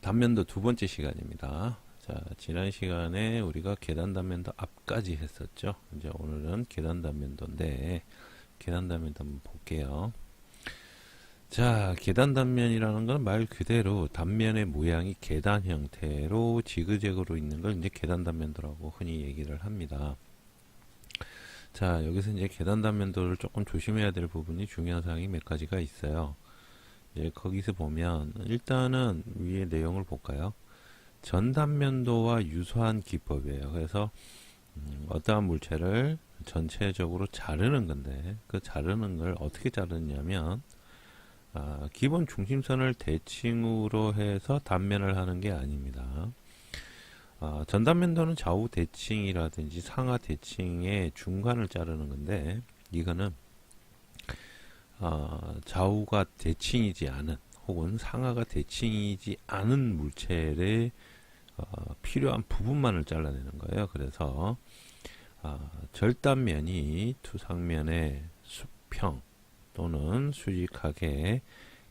단면도 두 번째 시간입니다. 자, 지난 시간에 우리가 계단 단면도 앞까지 했었죠. 이제 오늘은 계단 단면도인데, 계단 단면도 한번 볼게요. 자, 계단 단면이라는 건 말 그대로 단면의 모양이 계단 형태로 지그재그로 있는 걸 이제 계단 단면도라고 흔히 얘기를 합니다. 자, 여기서 이제 계단 단면도를 조금 조심해야 될 부분이 중요한 사항이 몇 가지가 있어요. 이제 거기서 보면 일단은 위에 내용을 볼까요? 전단면도와 유사한 기법이에요. 그래서 어떠한 물체를 전체적으로 자르는 건데 그 자르는 걸 어떻게 자르냐면 기본 중심선을 대칭으로 해서 단면을 하는 게 아닙니다. 전단면도는 좌우 대칭이라든지 상하 대칭의 중간을 자르는 건데 이거는 좌우가 대칭이지 않은 혹은 상하가 대칭이지 않은 물체의 필요한 부분만을 잘라내는 거예요. 그래서 절단면이 투상면의 수평 또는 수직하게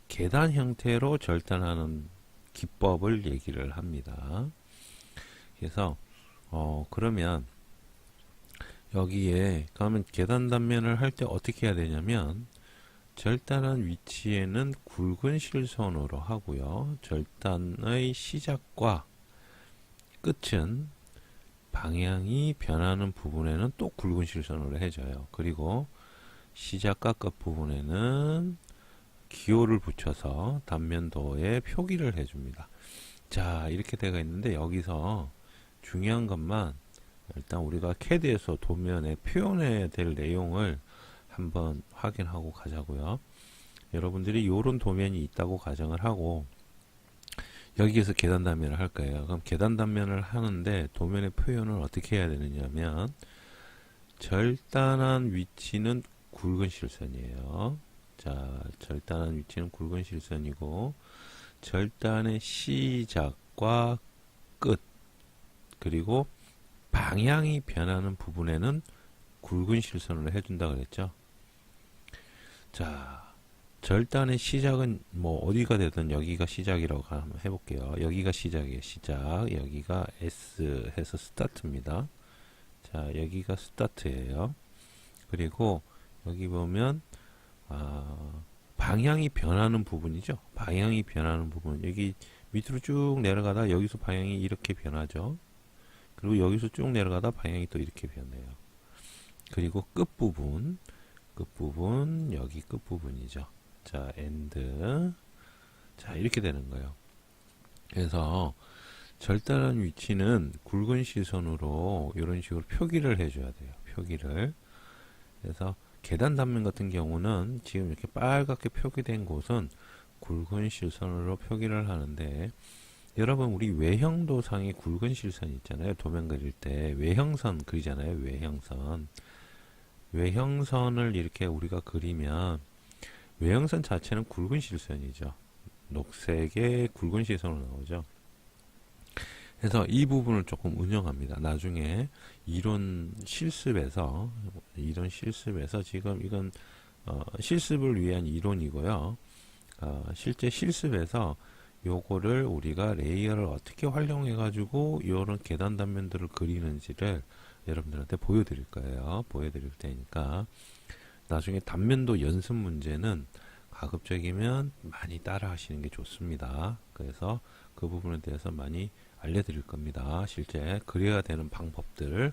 계단 형태로 절단하는 기법을 얘기를 합니다. 그래서 그러면 여기에 그러면 계단 단면을 할 때 어떻게 해야 되냐면 절단한 위치에는 굵은 실선으로 하고요. 절단의 시작과 끝은 방향이 변하는 부분에는 또 굵은 실선으로 해줘요. 그리고 시작과 끝 부분에는 기호를 붙여서 단면도에 표기를 해줍니다. 자, 이렇게 되어 있는데 여기서 중요한 것만 일단 우리가 CAD에서 도면에 표현해야 될 내용을 한번 확인하고 가자고요. 여러분들이 이런 도면이 있다고 가정을 하고 여기에서 계단 단면을 할 거예요. 그럼 계단 단면을 하는데 도면의 표현을 어떻게 해야 되느냐면 절단한 위치는 굵은 실선이에요. 자, 절단한 위치는 굵은 실선이고 절단의 시작과 끝 그리고 방향이 변하는 부분에는 굵은 실선으로 해준다 그랬죠. 자, 절단의 시작은 뭐 어디가 되든 여기가 시작이라고 한번 해볼게요. 여기가 시작이에요. 시작. 여기가 S 해서 스타트입니다. 자, 여기가 스타트예요. 그리고 여기 보면 방향이 변하는 부분이죠. 방향이 변하는 부분. 여기 밑으로 쭉 내려가다 여기서 방향이 이렇게 변하죠. 그리고 여기서 쭉 내려가다 방향이 또 이렇게 변해요. 그리고 끝부분 여기 끝부분이죠. 자, 엔드. 자, 이렇게 되는 거예요. 그래서 절단한 위치는 굵은 시선으로 이런 식으로 표기를 해줘야 돼요. 표기를. 그래서 계단 단면 같은 경우는 지금 이렇게 빨갛게 표기된 곳은 굵은 실선으로 표기를 하는데 여러분 우리 외형도상에 굵은 실선 있잖아요. 도면 그릴 때 외형선 그리잖아요. 외형선을 이렇게 우리가 그리면 외형선 자체는 굵은 실선이죠. 녹색의 굵은 실선으로 나오죠. 그래서 이 부분을 조금 운영합니다. 나중에 이론 실습에서 지금 이건 실습을 위한 이론이고요. 실제 실습에서 요거를 우리가 레이어를 어떻게 활용해 가지고 이런 계단 단면들을 그리는지를 여러분들한테 보여드릴 거예요. 보여드릴 테니까 나중에 단면도 연습 문제는 가급적이면 많이 따라 하시는 게 좋습니다. 그래서 그 부분에 대해서 많이 알려드릴 겁니다. 실제 그려야 되는 방법들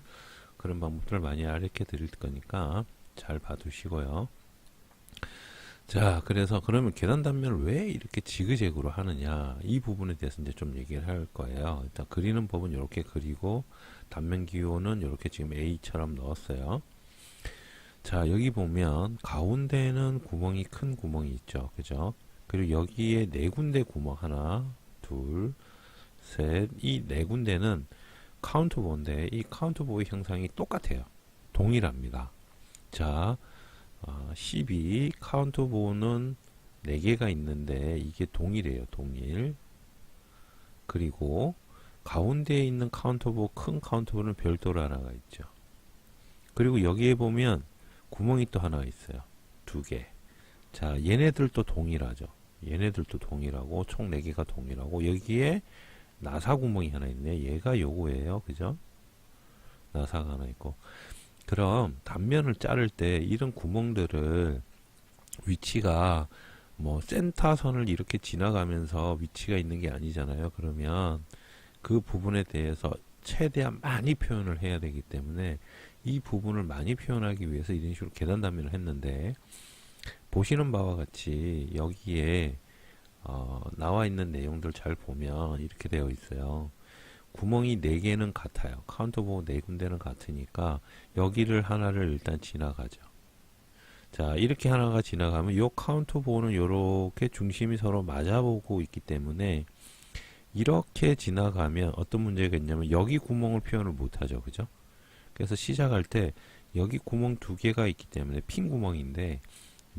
그런 방법들을 많이 알려 드릴 거니까 잘 봐두시고요. 자, 그래서 그러면 계단 단면을 왜 이렇게 지그재그로 하느냐 이 부분에 대해서 이제 좀 얘기를 할 거예요. 일단 그리는 법은 이렇게 그리고 단면 기호는 이렇게 지금 A처럼 넣었어요. 자, 여기 보면 가운데는 구멍이 큰 구멍이 있죠. 그죠? 그리고 여기에 네 군데 구멍 하나, 둘, 셋, 이 네 군데는 카운터보인데 이 카운터보의 형상이 똑같아요. 동일합니다. 자, 12 카운터보는 4개가 있는데 이게 동일해요. 동일. 그리고 가운데에 있는 카운터보 큰 카운터보는 별도로 하나가 있죠. 그리고 여기에 보면 구멍이 또 하나 있어요. 2개. 자, 얘네들도 동일하죠. 얘네들도 동일하고 총 4개가 동일하고 여기에 나사 구멍이 하나 있네. 얘가 요거예요. 그죠? 나사가 하나 있고. 그럼 단면을 자를 때 이런 구멍들을 위치가 뭐 센터선을 이렇게 지나가면서 위치가 있는 게 아니잖아요. 그러면 그 부분에 대해서 최대한 많이 표현을 해야 되기 때문에 이 부분을 많이 표현하기 위해서 이런 식으로 계단 단면을 했는데 보시는 바와 같이 여기에 나와 있는 내용들 잘 보면 이렇게 되어 있어요. 구멍이 4개는 같아요. 카운터 보고 4군데는 같으니까 여기를 하나를 일단 지나가죠. 자, 이렇게 하나가 지나가면 이 카운터 보는 이렇게 중심이 서로 맞아보고 있기 때문에 이렇게 지나가면 어떤 문제가 있냐면 여기 구멍을 표현을 못하죠. 그죠? 그래서 시작할 때 여기 구멍 2개가 있기 때문에 핀 구멍인데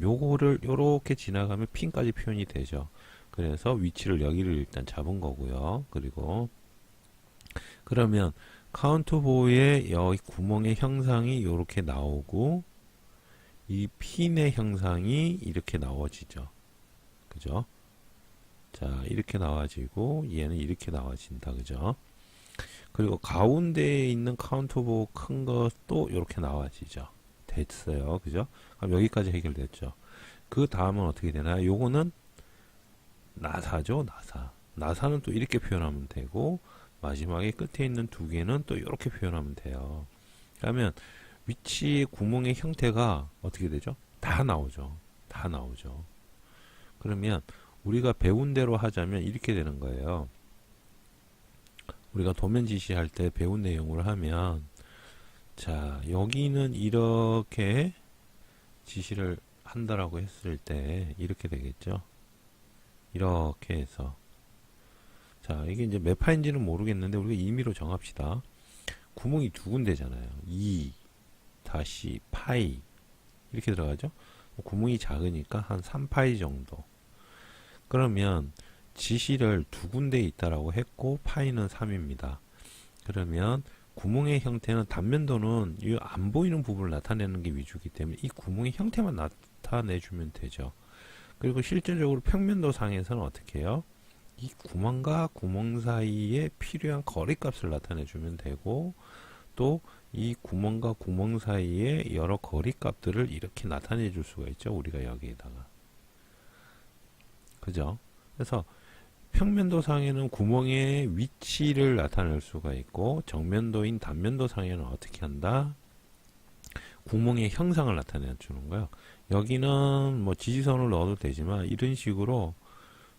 요거를 요렇게 지나가면 핀까지 표현이 되죠. 그래서 위치를 여기를 일단 잡은 거고요. 그리고 그러면 카운트보의 여기 구멍의 형상이 이렇게 나오고 이 핀의 형상이 이렇게 나와지죠. 그죠? 자, 이렇게 나와지고 얘는 이렇게 나와진다. 그죠? 그리고 가운데에 있는 카운트보 큰 것도 이렇게 나와지죠. 됐어요. 그죠? 그럼 여기까지 해결됐죠. 그 다음은 어떻게 되나요? 요거는 나사죠. 나사. 나사는 또 이렇게 표현하면 되고 마지막에 끝에 있는 2개는 또 이렇게 표현하면 돼요. 그러면 위치의 구멍의 형태가 어떻게 되죠? 다 나오죠. 다 나오죠. 그러면 우리가 배운 대로 하자면 이렇게 되는 거예요. 우리가 도면 지시할 때 배운 내용을 하면 자, 여기는 이렇게 지시를 한다라고 했을 때 이렇게 되겠죠. 이렇게 해서 자, 이게 이제 몇 파인지는 모르겠는데 우리가 임의로 정합시다. 구멍이 2군데잖아요. 2 다시 파이 이렇게 들어가죠. 구멍이 작으니까 한 3파이 정도. 그러면 지시를 2군데 있다라고 했고 파이는 3입니다. 그러면 구멍의 형태는 단면도는 이 안 보이는 부분을 나타내는 게 위주이기 때문에 이 구멍의 형태만 나타내주면 되죠. 그리고 실질적으로 평면도 상에서는 어떻게 해요? 이 구멍과 구멍 사이에 필요한 거리값을 나타내주면 되고 또 이 구멍과 구멍 사이에 여러 거리값들을 이렇게 나타내 줄 수가 있죠. 우리가 여기에다가. 그죠? 그래서 평면도 상에는 구멍의 위치를 나타낼 수가 있고 정면도인 단면도 상에는 어떻게 한다? 구멍의 형상을 나타내 주는 거예요. 여기는 뭐 지지선을 넣어도 되지만 이런 식으로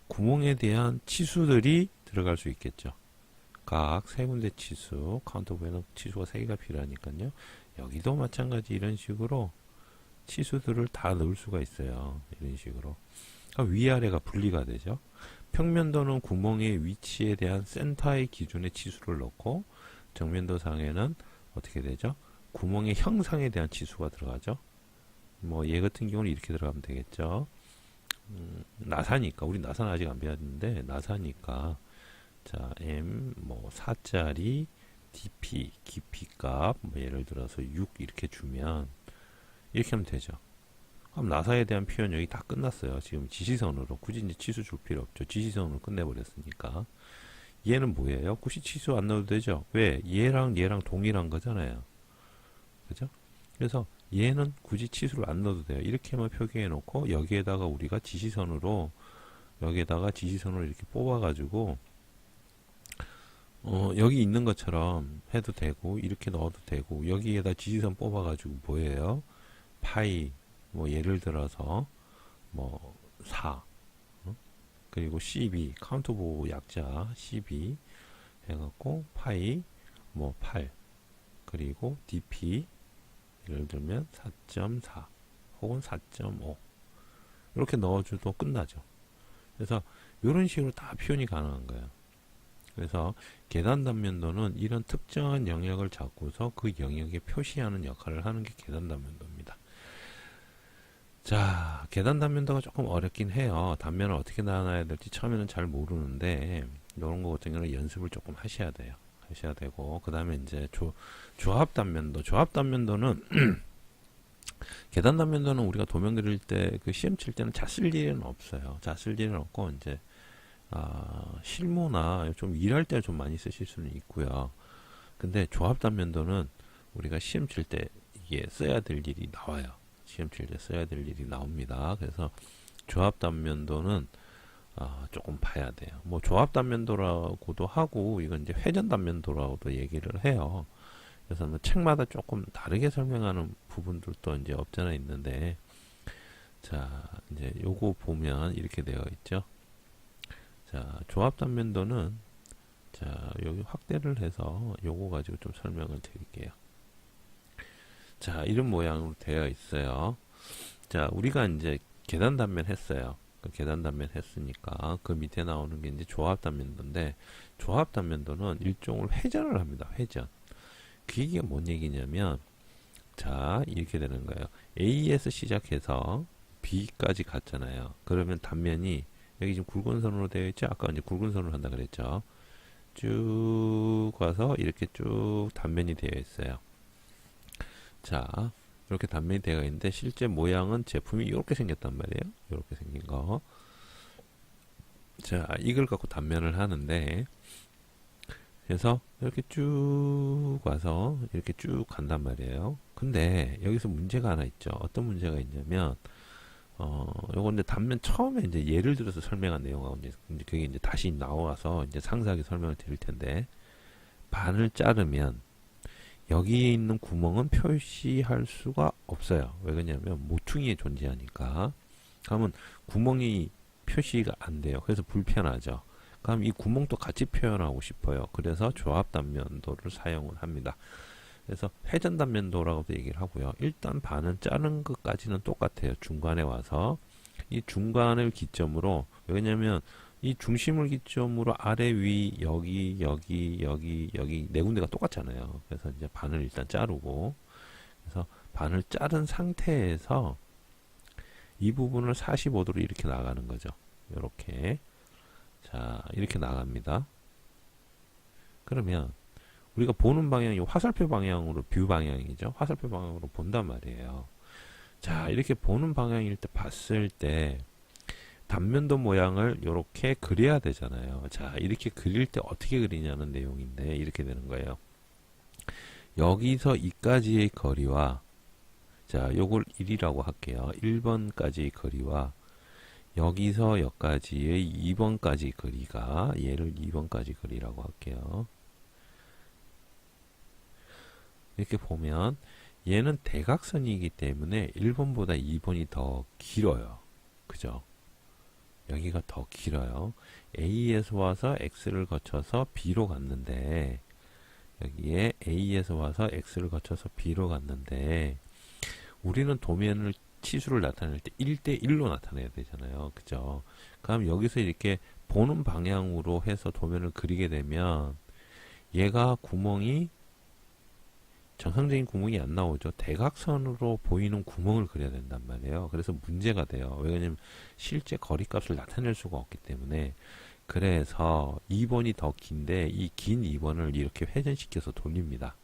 구멍에 대한 치수들이 들어갈 수 있겠죠. 각 3군데 치수, 카운터보에는 치수가 3개가 필요하니까요. 여기도 마찬가지 이런 식으로 치수들을 다 넣을 수가 있어요. 이런 식으로. 그러니까 위아래가 분리가 되죠. 평면도는 구멍의 위치에 대한 센터의 기준의 치수를 넣고 정면도 상에는 어떻게 되죠? 구멍의 형상에 대한 치수가 들어가죠. 뭐 얘 같은 경우는 이렇게 들어가면 되겠죠. 나사니까 우리 나사는 아직 안 배웠는데 나사니까 자 m 뭐 4짜리 dp 깊이값 뭐 예를 들어서 6 이렇게 주면 이렇게 하면 되죠. 그럼 나사에 대한 표현 여기 다 끝났어요. 지금 지시선으로 굳이 이제 치수 줄 필요 없죠. 지시선으로 끝내버렸으니까. 얘는 뭐예요? 굳이 치수 안 넣어도 되죠. 왜? 얘랑 동일한 거잖아요. 그죠? 그래서 얘는 굳이 치수를 안 넣어도 돼요. 이렇게만 표기해 놓고 여기에다가 우리가 지시선으로 이렇게 뽑아 가지고 여기 있는 것처럼 해도 되고 이렇게 넣어도 되고 여기에다 지시선 뽑아 가지고 뭐예요? 파이 뭐 예를 들어서 뭐 4 그리고 12 카운트 보고 약자 12 해갖고 파이 뭐 8 그리고 dp 예를 들면 4.4 혹은 4.5 이렇게 넣어줘도 끝나죠. 그래서 이런 식으로 다 표현이 가능한 거예요. 그래서 계단 단면도는 이런 특정한 영역을 잡고서 그 영역에 표시하는 역할을 하는 게 계단 단면도입니다. 자, 계단 단면도가 조금 어렵긴 해요. 단면을 어떻게 나눠야 될지 처음에는 잘 모르는데 이런 거 같은 경우는 연습을 조금 하셔야 돼요. 하셔야 되고 그 다음에 이제 조합 단면도는 계단 단면도는 우리가 도면 그릴 때 그 시험 칠 때는 자 쓸 일은 없어요. 자 쓸 일은 없고 이제 실무나 좀 일할 때 좀 많이 쓰실 수는 있고요. 근데 조합 단면도는 우리가 시험 칠 때 이게 써야 될 일이 나와요. 시험 칠 때 써야 될 일이 나옵니다. 그래서 조합 단면도는 조금 봐야 돼요. 뭐 조합 단면도라고도 하고 이건 이제 회전 단면도라고도 얘기를 해요. 그래서 뭐 책마다 조금 다르게 설명하는 부분들도 이제 없잖아 있는데, 자 이제 요거 보면 이렇게 되어 있죠. 자 조합 단면도는 자 여기 확대를 해서 요거 가지고 좀 설명을 드릴게요. 자 이런 모양으로 되어 있어요. 자 우리가 이제 계단 단면 했어요. 그 계단 단면 했으니까 그 밑에 나오는 게 이제 조합 단면도인데, 조합 단면도는 일종으로 회전을 합니다. 회전. 그게 뭔 얘기냐면, 자 이렇게 되는 거예요. A에서 시작해서 B까지 갔잖아요. 그러면 단면이 여기 지금 굵은 선으로 되어 있죠. 아까 이제 굵은 선으로 한다 그랬죠. 쭉 와서 이렇게 쭉 단면이 되어 있어요. 자 이렇게 단면이 되어 있는데 실제 모양은 제품이 이렇게 생겼단 말이에요. 이렇게 생긴 거. 자 이걸 갖고 단면을 하는데, 그래서 이렇게 쭉 와서 이렇게 쭉 간단 말이에요. 근데 여기서 문제가 하나 있죠. 어떤 문제가 있냐면, 요거 이제 단면 처음에 이제 예를 들어서 설명한 내용하고 이제 그게 이제 다시 나와서 이제 상세하게 설명을 드릴 텐데, 반을 자르면 여기에 있는 구멍은 표시할 수가 없어요. 왜 그러냐면 모퉁이에 존재하니까. 그러면 구멍이 표시가 안 돼요. 그래서 불편하죠. 그럼 이 구멍도 같이 표현하고 싶어요. 그래서 조합 단면도를 사용을 합니다. 그래서 회전 단면도라고도 얘기를 하고요. 일단 반은 자른 것까지는 똑같아요. 중간에 와서 이 중간을 기점으로, 왜냐면 이 중심을 기점으로 아래 위 여기 네 군데가 똑같잖아요. 그래서 이제 반을 일단 자르고, 그래서 반을 자른 상태에서 이 부분을 45도로 이렇게 나가는 거죠. 이렇게. 자 이렇게 나갑니다. 그러면 우리가 보는 방향이 화살표 방향으로, 뷰 방향이죠. 화살표 방향으로 본단 말이에요. 자 이렇게 보는 방향일 때 봤을 때 단면도 모양을 이렇게 그려야 되잖아요. 자 이렇게 그릴 때 어떻게 그리냐는 내용인데, 이렇게 되는 거예요. 여기서 이까지의 거리와, 자 요걸 1이라고 할게요. 1번까지의 거리와 여기서 여기까지의 2번까지 거리가, 얘를 2번까지 거리라고 할게요. 이렇게 보면 얘는 대각선이기 때문에 1번보다 2번이 더 길어요. 그죠? 여기가 더 길어요. A에서 와서 X를 거쳐서 B로 갔는데, 여기에 A에서 와서 X를 거쳐서 B로 갔는데, 우리는 도면을 치수를 나타낼 때 1대1로 나타내야 되잖아요. 그죠? 그럼 여기서 이렇게 보는 방향으로 해서 도면을 그리게 되면 얘가 구멍이 정상적인 구멍이 안 나오죠. 대각선으로 보이는 구멍을 그려야 된단 말이에요. 그래서 문제가 돼요. 왜냐면 실제 거리값을 나타낼 수가 없기 때문에. 그래서 2번이 더 긴데 이 긴 2번을 이렇게 회전시켜서 돌립니다.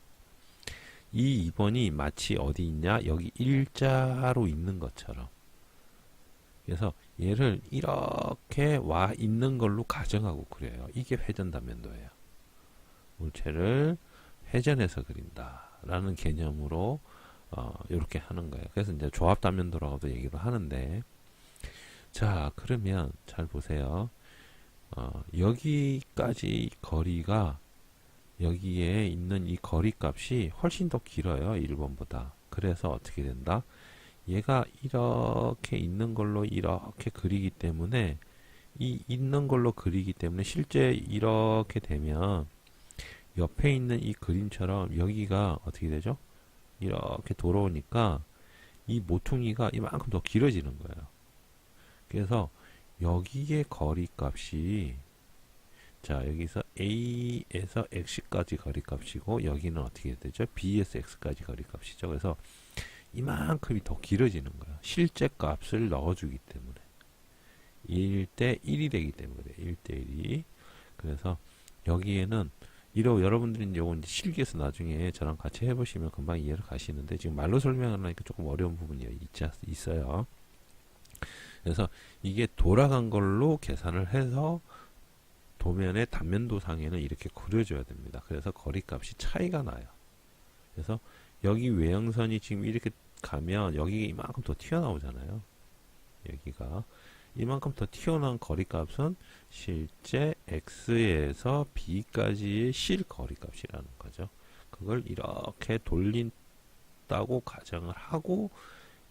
이 2번이 마치 어디 있냐? 여기 일자로 있는 것처럼. 그래서 얘를 이렇게 와 있는 걸로 가정하고 그려요. 이게 회전 단면도예요. 물체를 회전해서 그린다 라는 개념으로 이렇게 하는 거예요. 그래서 이제 조합 단면도라고도 얘기를 하는데, 자 그러면 잘 보세요. 여기까지 거리가, 여기에 있는 이 거리 값이 훨씬 더 길어요. 1번보다. 그래서 어떻게 된다? 얘가 이렇게 있는 걸로 이렇게 그리기 때문에, 이 있는 걸로 그리기 때문에 실제 이렇게 되면 옆에 있는 이 그림처럼 여기가 어떻게 되죠? 이렇게 돌아오니까 이 모퉁이가 이만큼 더 길어지는 거예요. 그래서 여기의 거리 값이, 자 여기서 A에서 X까지 거리값이고, 여기는 어떻게 되죠? B에서 X까지 거리값이죠. 그래서 이만큼이 더 길어지는 거예요. 실제 값을 넣어주기 때문에 1대 1이 되기 때문에 1대 1이. 그래서 여기에는 여러분들이 요거 이제 실기에서 나중에 저랑 같이 해보시면 금방 이해를 가시는데 지금 말로 설명하니까 조금 어려운 부분이 있어요. 그래서 이게 돌아간 걸로 계산을 해서 도면의 단면도상에는 이렇게 그려줘야 됩니다. 그래서 거리값이 차이가 나요. 그래서 여기 외형선이 지금 이렇게 가면 여기 이만큼 더 튀어나오잖아요. 여기가 이만큼 더 튀어나온 거리값은 실제 x에서 b까지의 실거리값이라는 거죠. 그걸 이렇게 돌린다고 가정을 하고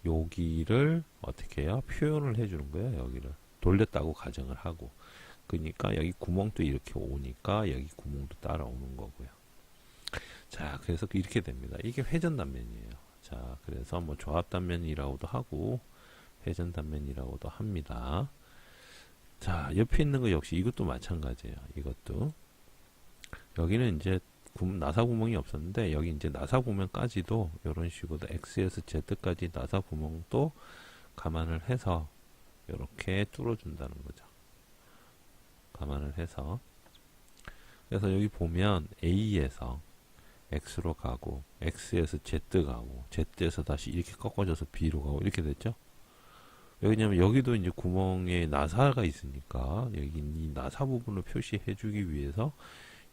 여기를 어떻게 해요? 표현을 해주는 거예요. 여기를 돌렸다고 가정을 하고, 그러니까 여기 구멍도 이렇게 오니까 여기 구멍도 따라오는 거고요. 자, 그래서 이렇게 됩니다. 이게 회전단면이에요. 자, 그래서 뭐 조합단면이라고도 하고 회전단면이라고도 합니다. 자, 옆에 있는 거 역시 이것도 마찬가지예요. 이것도 여기는 이제 나사 구멍이 없었는데 여기 이제 나사 구멍까지도 이런 식으로 X에서 Z까지 나사 구멍도 감안을 해서 이렇게 뚫어준다는 거죠. 감안을 해서. 그래서 여기 보면 A에서 X로 가고 X에서 Z 가고 Z에서 다시 이렇게 꺾어져서 B로 가고 이렇게 됐죠. 왜냐면 여기도 이제 구멍에 나사가 있으니까 여기 이 나사 부분을 표시해 주기 위해서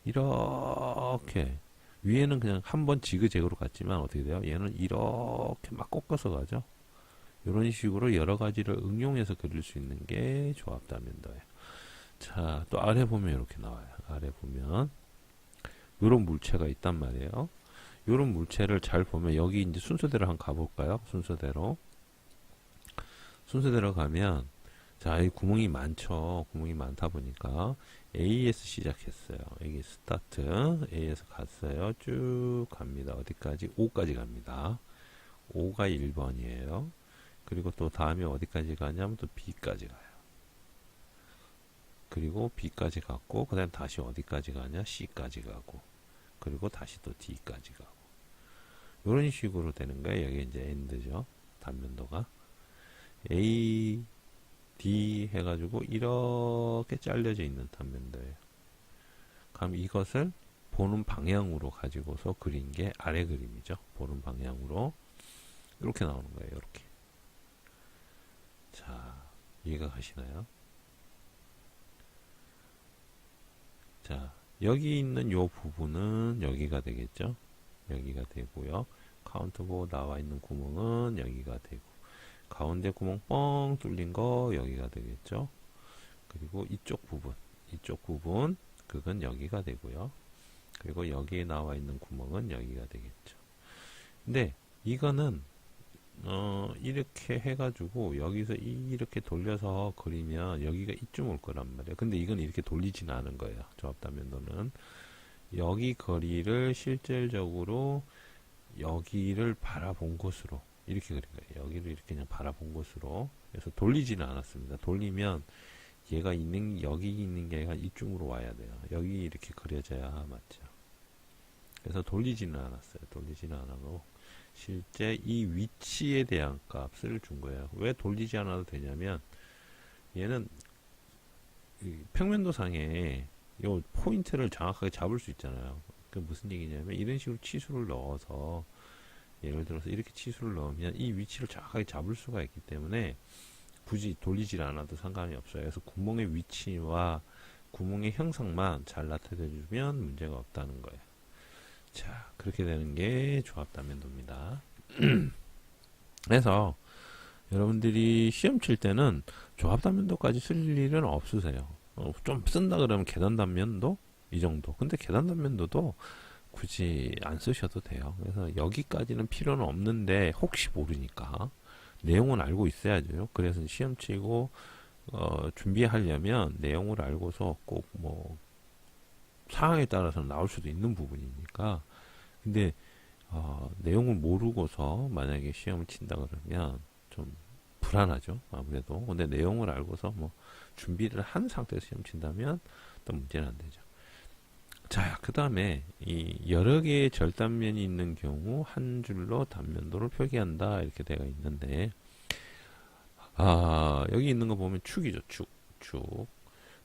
이렇게 위에는 그냥 한번 지그재그로 갔지만 어떻게 돼요? 얘는 이렇게 막 꺾어서 가죠. 이런 식으로 여러 가지를 응용해서 그릴 수 있는 게 조합단면도예요. 자, 또 아래 보면 이렇게 나와요. 아래 보면 이런 물체가 있단 말이에요. 이런 물체를 잘 보면 여기 이제 순서대로 한번 가볼까요? 순서대로 가면 자, 이 구멍이 많죠. 구멍이 많다 보니까 A에서 시작했어요. 여기 스타트 A에서 갔어요. 쭉 갑니다. 어디까지? O까지 갑니다. O가 1번이에요. 그리고 또 다음에 어디까지 가냐면 또 B까지 가요. 그리고 B까지 갔고 그 다음 다시 어디까지 가냐? C까지 가고 그리고 다시 또 D까지 가고 이런 식으로 되는 거예요. 여기 이제 엔드죠. 단면도가 A, D 해가지고 이렇게 잘려져 있는 단면도예요. 그럼 이것을 보는 방향으로 가지고서 그린 게 아래 그림이죠. 보는 방향으로 이렇게 나오는 거예요. 이렇게. 자, 이해가 가시나요? 자, 여기 있는 요 부분은 여기가 되겠죠. 여기가 되고요. 카운트보 나와 있는 구멍은 여기가 되고 가운데 구멍 뻥 뚫린 거 여기가 되겠죠. 그리고 이쪽 부분 그건 여기가 되고요. 그리고 여기에 나와 있는 구멍은 여기가 되겠죠. 근데 이거는 이렇게 해가지고 여기서 이렇게 돌려서 그리면 여기가 이쯤 올 거란 말이에요. 근데 이건 이렇게 돌리지는 않은 거예요. 조합단면도는 여기 거리를 실질적으로 여기를 바라본 곳으로 이렇게 그린 거예요. 여기를 이렇게 그냥 바라본 곳으로. 그래서 돌리지는 않았습니다. 돌리면 얘가 여기 있는 게 이쪽으로 와야 돼요. 여기 이렇게 그려져야 맞죠. 그래서 돌리지는 않았어요. 돌리지는 않았고 실제 이 위치에 대한 값을 준 거예요. 왜 돌리지 않아도 되냐면 얘는 평면도상에 요 포인트를 정확하게 잡을 수 있잖아요. 그 무슨 얘기냐면 이런 식으로 치수를 넣어서 예를 들어서 이렇게 치수를 넣으면 이 위치를 정확하게 잡을 수가 있기 때문에 굳이 돌리지 않아도 상관이 없어요. 그래서 구멍의 위치와 구멍의 형상만 잘 나타내주면 문제가 없다는 거예요. 자, 그렇게 되는 게 조합단면도입니다. 그래서 여러분들이 시험 칠 때는 조합단면도까지 쓸 일은 없으세요. 좀 쓴다 그러면 계단단면도 이 정도. 근데 계단단면도도 굳이 안 쓰셔도 돼요. 그래서 여기까지는 필요는 없는데 혹시 모르니까 내용은 알고 있어야죠. 그래서 시험 치고 준비하려면 내용을 알고서 꼭 뭐 상황에 따라서 나올 수도 있는 부분이니까. 근데 내용을 모르고서 만약에 시험을 친다 그러면 좀 불안하죠. 아무래도. 근데 내용을 알고서 뭐 준비를 한 상태에서 시험 친다면 또 문제는 안 되죠. 자, 그 다음에 이 여러 개의 절단면이 있는 경우 한 줄로 단면도를 표기한다 이렇게 되어 있는데 여기 있는 거 보면 축이죠.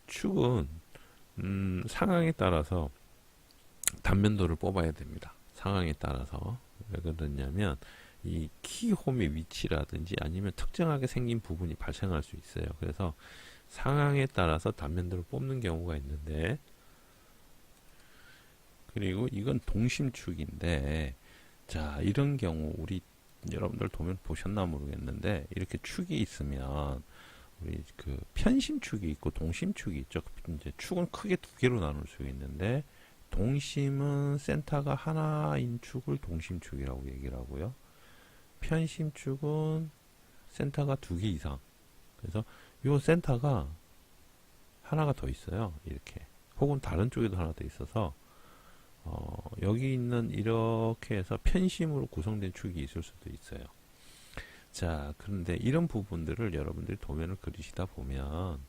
축은 상황에 따라서 단면도를 뽑아야 됩니다. 상황에 따라서. 왜 그러냐면 이 키홈의 위치라든지 아니면 특정하게 생긴 부분이 발생할 수 있어요. 그래서 상황에 따라서 단면도를 뽑는 경우가 있는데, 그리고 이건 동심축인데, 자, 이런 경우 우리 여러분들 도면 보셨나 모르겠는데, 이렇게 축이 있으면 우리 그 편심축이 있고 동심축이 있죠. 이제 축은 크게 두 개로 나눌 수 있는데, 동심은 센터가 하나인 축을 동심축이라고 얘기를 하고요. 편심축은 센터가 두 개 이상. 그래서 이 센터가 하나가 더 있어요. 이렇게. 혹은 다른 쪽에도 하나 더 있어서 여기 있는 이렇게 해서 편심으로 구성된 축이 있을 수도 있어요. 자, 그런데 이런 부분들을 여러분들이 도면을 그리시다 보면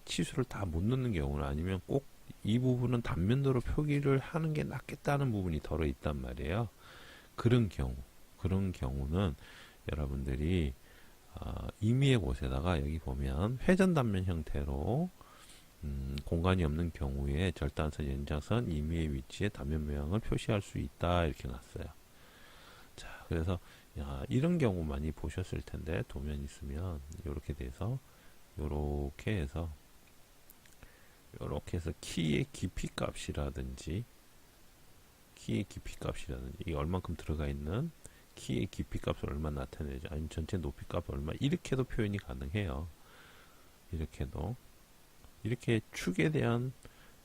치수를 다 못 넣는 경우는, 아니면 꼭 이 부분은 단면도로 표기를 하는 게 낫겠다는 부분이 덜어 있단 말이에요. 그런 경우는 여러분들이 임의의 곳에다가 여기 보면 회전 단면 형태로 공간이 없는 경우에 절단선, 연장선, 임의의 위치에 단면 모양을 표시할 수 있다, 이렇게 놨어요. 자, 그래서 이런 경우 많이 보셨을 텐데, 도면 있으면 이렇게 돼서 이렇게 해서 키의 깊이 값이라든지 이게 얼만큼 들어가 있는 키의 깊이 값을 얼마 나타내죠, 아니면 전체 높이 값 얼마, 이렇게도 표현이 가능해요. 이렇게 축에 대한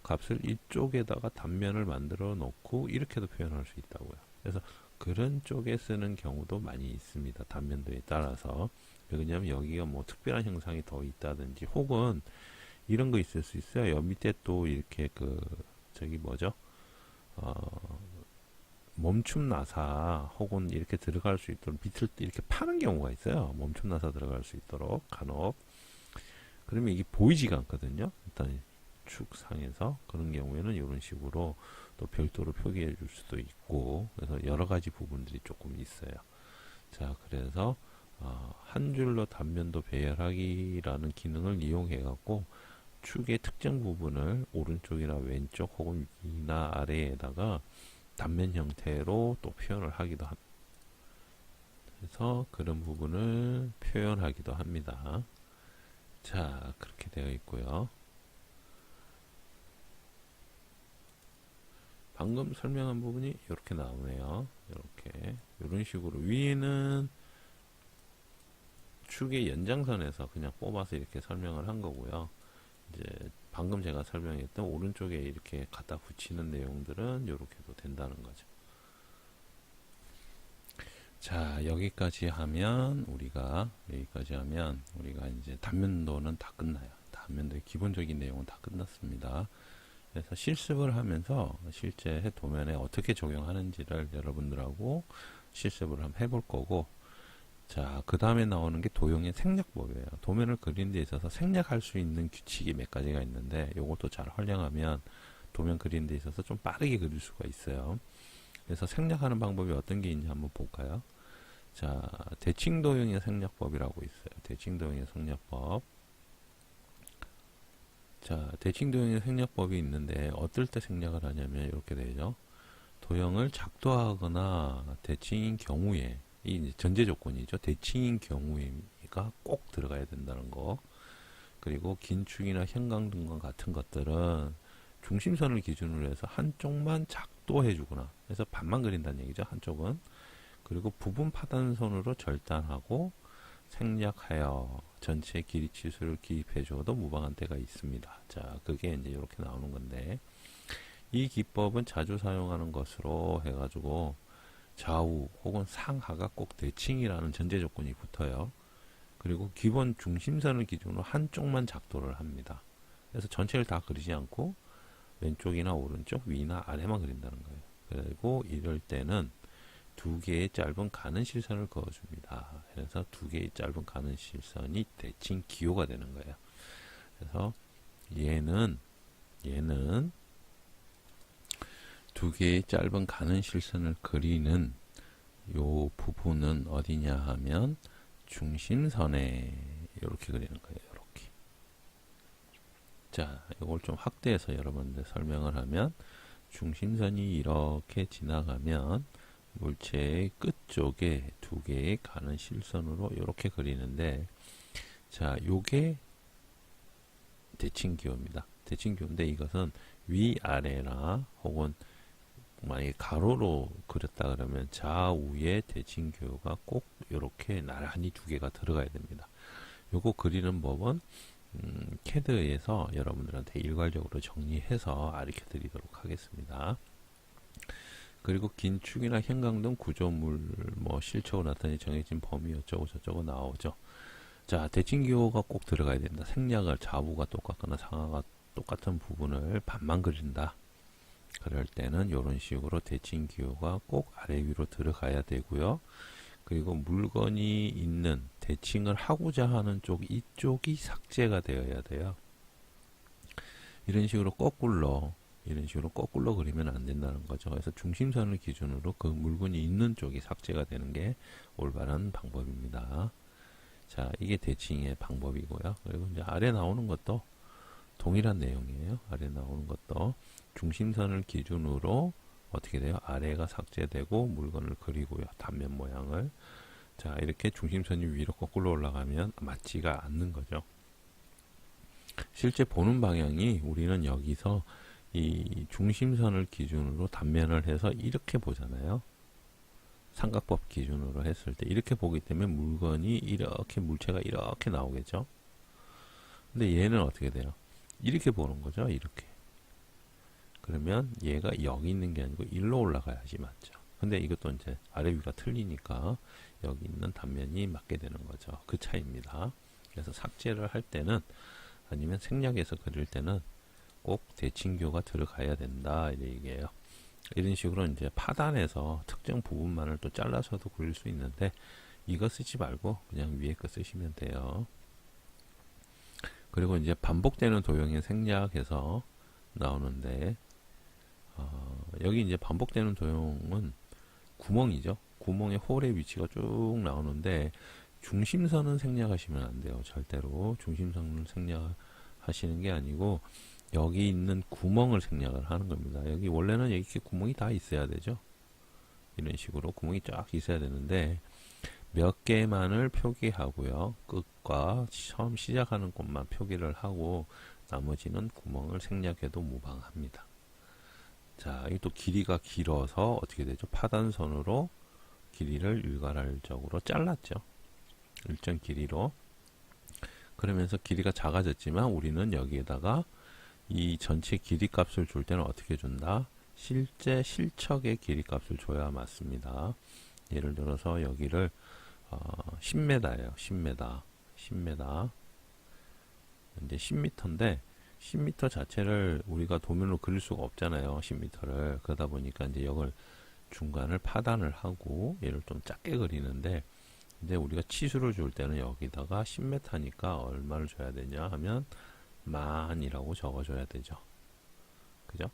값을 이쪽에다가 단면을 만들어 놓고 이렇게도 표현할 수 있다고요. 그래서 그런 쪽에 쓰는 경우도 많이 있습니다. 단면도에 따라서. 왜냐하면 여기가 뭐 특별한 형상이 더 있다든지, 혹은 이런 거 있을 수 있어요. 여 밑에 또 이렇게 멈춤 나사 혹은 이렇게 들어갈 수 있도록 밑을 이렇게 파는 경우가 있어요. 멈춤 나사 들어갈 수 있도록 간혹. 그러면 이게 보이지가 않거든요. 일단 축상에서. 그런 경우에는 이런 식으로 또 별도로 표기해 줄 수도 있고, 그래서 여러 가지 부분들이 조금 있어요. 자, 그래서 한 줄로 단면도 배열하기라는 기능을 이용해 갖고 축의 특정 부분을 오른쪽이나 왼쪽 혹은 위나 아래에다가 단면 형태로 또 표현을 하기도 합니다. 그래서 그런 부분을 표현하기도 합니다. 자, 그렇게 되어 있고요. 방금 설명한 부분이 이렇게 나오네요. 이런 식으로 위에는 축의 연장선에서 그냥 뽑아서 이렇게 설명을 한 거고요. 이제 방금 제가 설명했던 오른쪽에 이렇게 갖다 붙이는 내용들은 이렇게도 된다는 거죠. 자, 여기까지 하면 우리가 이제 단면도는 다 끝나요. 단면도의 기본적인 내용은 다 끝났습니다. 그래서 실습을 하면서 실제 도면에 어떻게 적용하는지를 여러분들하고 실습을 한번 해볼 거고, 자, 그 다음에 나오는 게 도형의 생략법이에요. 도면을 그리는 데 있어서 생략할 수 있는 규칙이 몇 가지가 있는데, 이것도 잘 활용하면 도면 그리는 데 있어서 좀 빠르게 그릴 수가 있어요. 그래서 생략하는 방법이 어떤 게 있는지 한번 볼까요? 자, 대칭도형의 생략법이라고 있어요. 대칭도형의 생략법. 자, 대칭도형의 생략법이 있는데 어떨 때 생략을 하냐면 이렇게 되죠. 도형을 작도하거나 대칭인 경우에, 이 전제 조건이죠. 대칭인 경우에가 꼭 들어가야 된다는 거. 그리고 긴축이나 형광등과 같은 것들은 중심선을 기준으로 해서 한쪽만 작도해 주거나, 그래서 반만 그린다는 얘기죠. 한쪽은. 그리고 부분 파단선으로 절단하고 생략하여 전체 길이 치수를 기입해 줘도 무방한 때가 있습니다. 자, 그게 이제 이렇게 나오는 건데, 이 기법은 자주 사용하는 것으로 해가지고 좌우 혹은 상하가 꼭 대칭이라는 전제 조건이 붙어요. 그리고 기본 중심선을 기준으로 한쪽만 작도를 합니다. 그래서 전체를 다 그리지 않고 왼쪽이나 오른쪽, 위나 아래만 그린다는 거예요. 그리고 이럴 때는 두 개의 짧은 가는 실선을 그어줍니다. 그래서 두 개의 짧은 가는 실선이 대칭 기호가 되는 거예요. 그래서 얘는 두 개의 짧은 가는 실선을 그리는 요 부분은 어디냐 하면 중심선에 이렇게 그리는 거예요. 이렇게. 자, 이걸 좀 확대해서 여러분들 설명을 하면 중심선이 이렇게 지나가면 물체의 끝쪽에 두 개의 가는 실선으로 이렇게 그리는데, 자, 요게 대칭기호입니다. 대칭기호인데 이것은 위아래나 혹은 만약에 가로로 그렸다 그러면 좌우에 대칭기호가 꼭 이렇게 나란히 두 개가 들어가야 됩니다. 요거 그리는 법은 캐드에서 여러분들한테 일괄적으로 정리해서 가르쳐 드리도록 하겠습니다. 그리고 긴축이나 형광 등 구조물 뭐 실적으로 나타내 정해진 범위 어쩌고 저쩌고 나오죠. 자, 대칭기호가 꼭 들어가야 된다. 생략을 좌우가 똑같거나 상하가 똑같은 부분을 반만 그린다. 그럴 때는 이런 식으로 대칭기호가 꼭 아래 위로 들어가야 되고요. 그리고 물건이 있는 대칭을 하고자 하는 쪽 이쪽이 삭제가 되어야 돼요. 이런 식으로 거꾸로 그리면 안 된다는 거죠. 그래서 중심선을 기준으로 그 물건이 있는 쪽이 삭제가 되는 게 올바른 방법입니다. 자, 이게 대칭의 방법이고요. 그리고 이제 아래 나오는 것도 동일한 내용이에요. 아래 나오는 것도 중심선을 기준으로 어떻게 돼요? 아래가 삭제되고 물건을 그리고요. 단면 모양을. 자, 이렇게 중심선이 위로 거꾸로 올라가면 맞지가 않는 거죠. 실제 보는 방향이 우리는 여기서 이 중심선을 기준으로 단면을 해서 이렇게 보잖아요. 삼각법 기준으로 했을 때 이렇게 보기 때문에 물건이 이렇게 물체가 이렇게 나오겠죠. 근데 얘는 어떻게 돼요? 이렇게 보는 거죠. 이렇게. 그러면 얘가 여기 있는 게 아니고 일로 올라가야지 맞죠. 근데 이것도 이제 아래 위가 틀리니까 여기 있는 단면이 맞게 되는 거죠. 그 차이입니다. 그래서 삭제를 할 때는 아니면 생략해서 그릴 때는 꼭 대칭교가 들어가야 된다 이 얘기예요. 이런 식으로 이제 파단해서 특정 부분만을 또 잘라서도 그릴 수 있는데 이거 쓰지 말고 그냥 위에 거 쓰시면 돼요. 그리고 이제 반복되는 도형의 생략해서 나오는데 여기 이제 반복되는 도형은 구멍이죠. 구멍의 홀의 위치가 쭉 나오는데 중심선은 생략하시면 안 돼요. 절대로 중심선을 생략하시는 게 아니고 여기 있는 구멍을 생략을 하는 겁니다. 여기 원래는 이렇게 구멍이 다 있어야 되죠. 이런 식으로 구멍이 쫙 있어야 되는데 몇 개만을 표기하고요. 끝과 처음 시작하는 곳만 표기를 하고 나머지는 구멍을 생략해도 무방합니다. 자, 이 또 길이가 길어서 어떻게 되죠? 파단선으로 길이를 일괄적으로 잘랐죠. 일정 길이로. 그러면서 길이가 작아졌지만 우리는 여기에다가 이 전체 길이 값을 줄 때는 어떻게 준다? 실제 실척의 길이 값을 줘야 맞습니다. 예를 들어서 여기를 10m예요. 10m. 이제 10m인데 10m 자체를 우리가 도면으로 그릴 수가 없잖아요. 10m를. 그러다 보니까 이제 이걸 중간을 파단을 하고 얘를 좀 작게 그리는데 이제 우리가 치수를 줄 때는 여기다가 10m니까 얼마를 줘야 되냐 하면 만이라고 적어줘야 되죠. 그죠?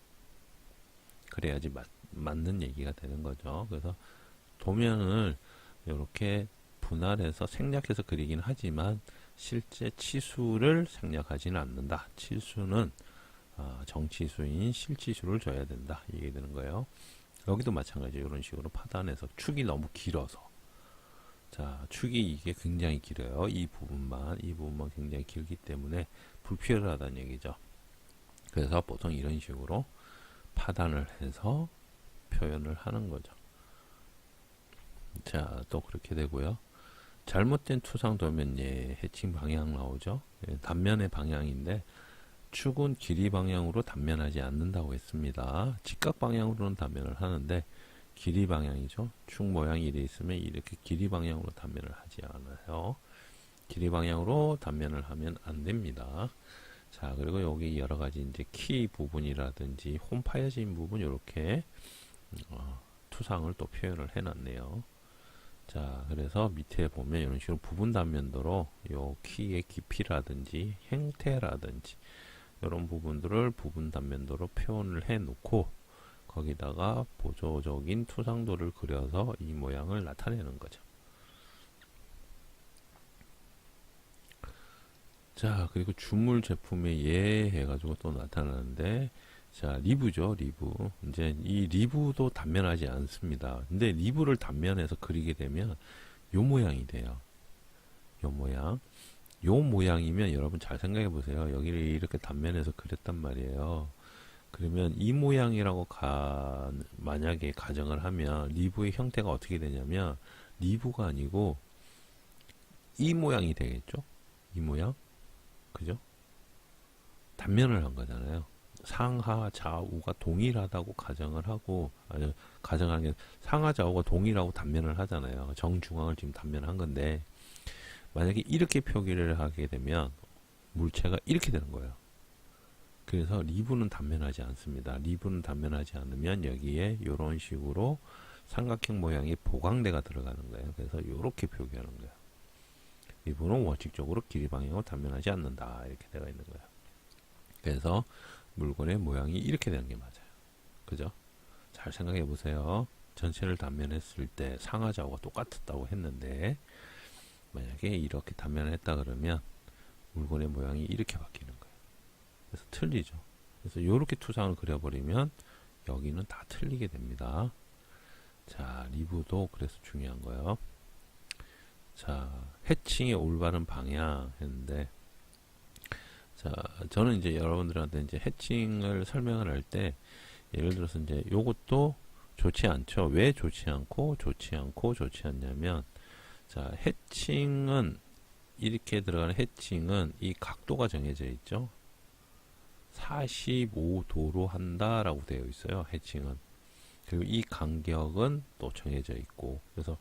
그래야지 맞는 얘기가 되는 거죠. 그래서 도면을 이렇게 분할해서 생략해서 그리긴 하지만 실제 치수를 생략하지는 않는다. 치수는 정치수인 실치수를 줘야 된다. 이게 되는 거예요. 여기도 마찬가지예요. 이런 식으로 파단해서 축이 너무 길어서 자, 축이 이게 굉장히 길어요. 이 부분만 굉장히 길기 때문에 불필요하다는 얘기죠. 그래서 보통 이런 식으로 파단을 해서 표현을 하는 거죠. 자, 또 그렇게 되고요. 잘못된 투상 도면예 해칭 방향 나오죠. 예, 단면의 방향인데 축은 길이 방향으로 단면하지 않는다고 했습니다. 직각 방향으로는 단면을 하는데 길이 방향이죠. 축 모양이 이래 있으면 이렇게 길이 방향으로 단면을 하지 않아요. 길이 방향으로 단면을 하면 안 됩니다. 자, 그리고 여기 여러 가지 이제 키 부분이라든지 홈 파여진 부분 이렇게 투상을 또 표현을 해놨네요. 자, 그래서 밑에 보면 이런 식으로 부분 단면도로 요 키의 깊이라든지 형태라든지 이런 부분들을 부분 단면도로 표현을 해 놓고 거기다가 보조적인 투상도를 그려서 이 모양을 나타내는 거죠. 자, 그리고 주물 제품의 예 해가지고 또 나타나는데, 자, 리브죠, 리브. 이제 이 리브도 단면하지 않습니다. 근데 리브를 단면해서 그리게 되면 요 모양이 돼요. 요 모양. 요 모양이면 여러분 잘 생각해 보세요. 여기를 이렇게 단면해서 그렸단 말이에요. 그러면 이 모양이라고 만약에 가정을 하면 리브의 형태가 어떻게 되냐면 리브가 아니고 이 모양이 되겠죠? 이 모양? 그죠? 단면을 한 거잖아요. 상하 좌우가 동일하다고 가정을 하고, 아니, 가정하는 게 상하 좌우가 동일하고 단면을 하잖아요. 정중앙을 지금 단면한 건데, 만약에 이렇게 표기를 하게 되면 물체가 이렇게 되는 거예요. 그래서 리브는 단면하지 않습니다. 리브는 단면하지 않으면 여기에 이런 식으로 삼각형 모양의 보강대가 들어가는 거예요. 그래서 이렇게 표기하는 거예요. 리브는 원칙적으로 길이 방향을 단면하지 않는다. 이렇게 되어 있는 거예요. 그래서 물건의 모양이 이렇게 되는 게 맞아요. 그죠? 잘 생각해 보세요. 전체를 단면했을 때 상하 좌우가 똑같았다고 했는데 만약에 이렇게 단면했다 그러면 물건의 모양이 이렇게 바뀌는 거예요. 그래서 틀리죠. 그래서 이렇게 투상을 그려버리면 여기는 다 틀리게 됩니다. 자, 리브도 그래서 중요한 거예요. 자, 해칭의 올바른 방향 했는데, 자, 저는 이제 여러분들한테 이제 해칭을 설명을 할 때, 예를 들어서 이제 요것도 좋지 않죠. 왜 좋지 않고, 좋지 않고, 좋지 않냐면, 자, 해칭은, 이렇게 들어가는 해칭은 이 각도가 정해져 있죠. 45도로 한다라고 되어 있어요. 해칭은. 그리고 이 간격은 또 정해져 있고, 그래서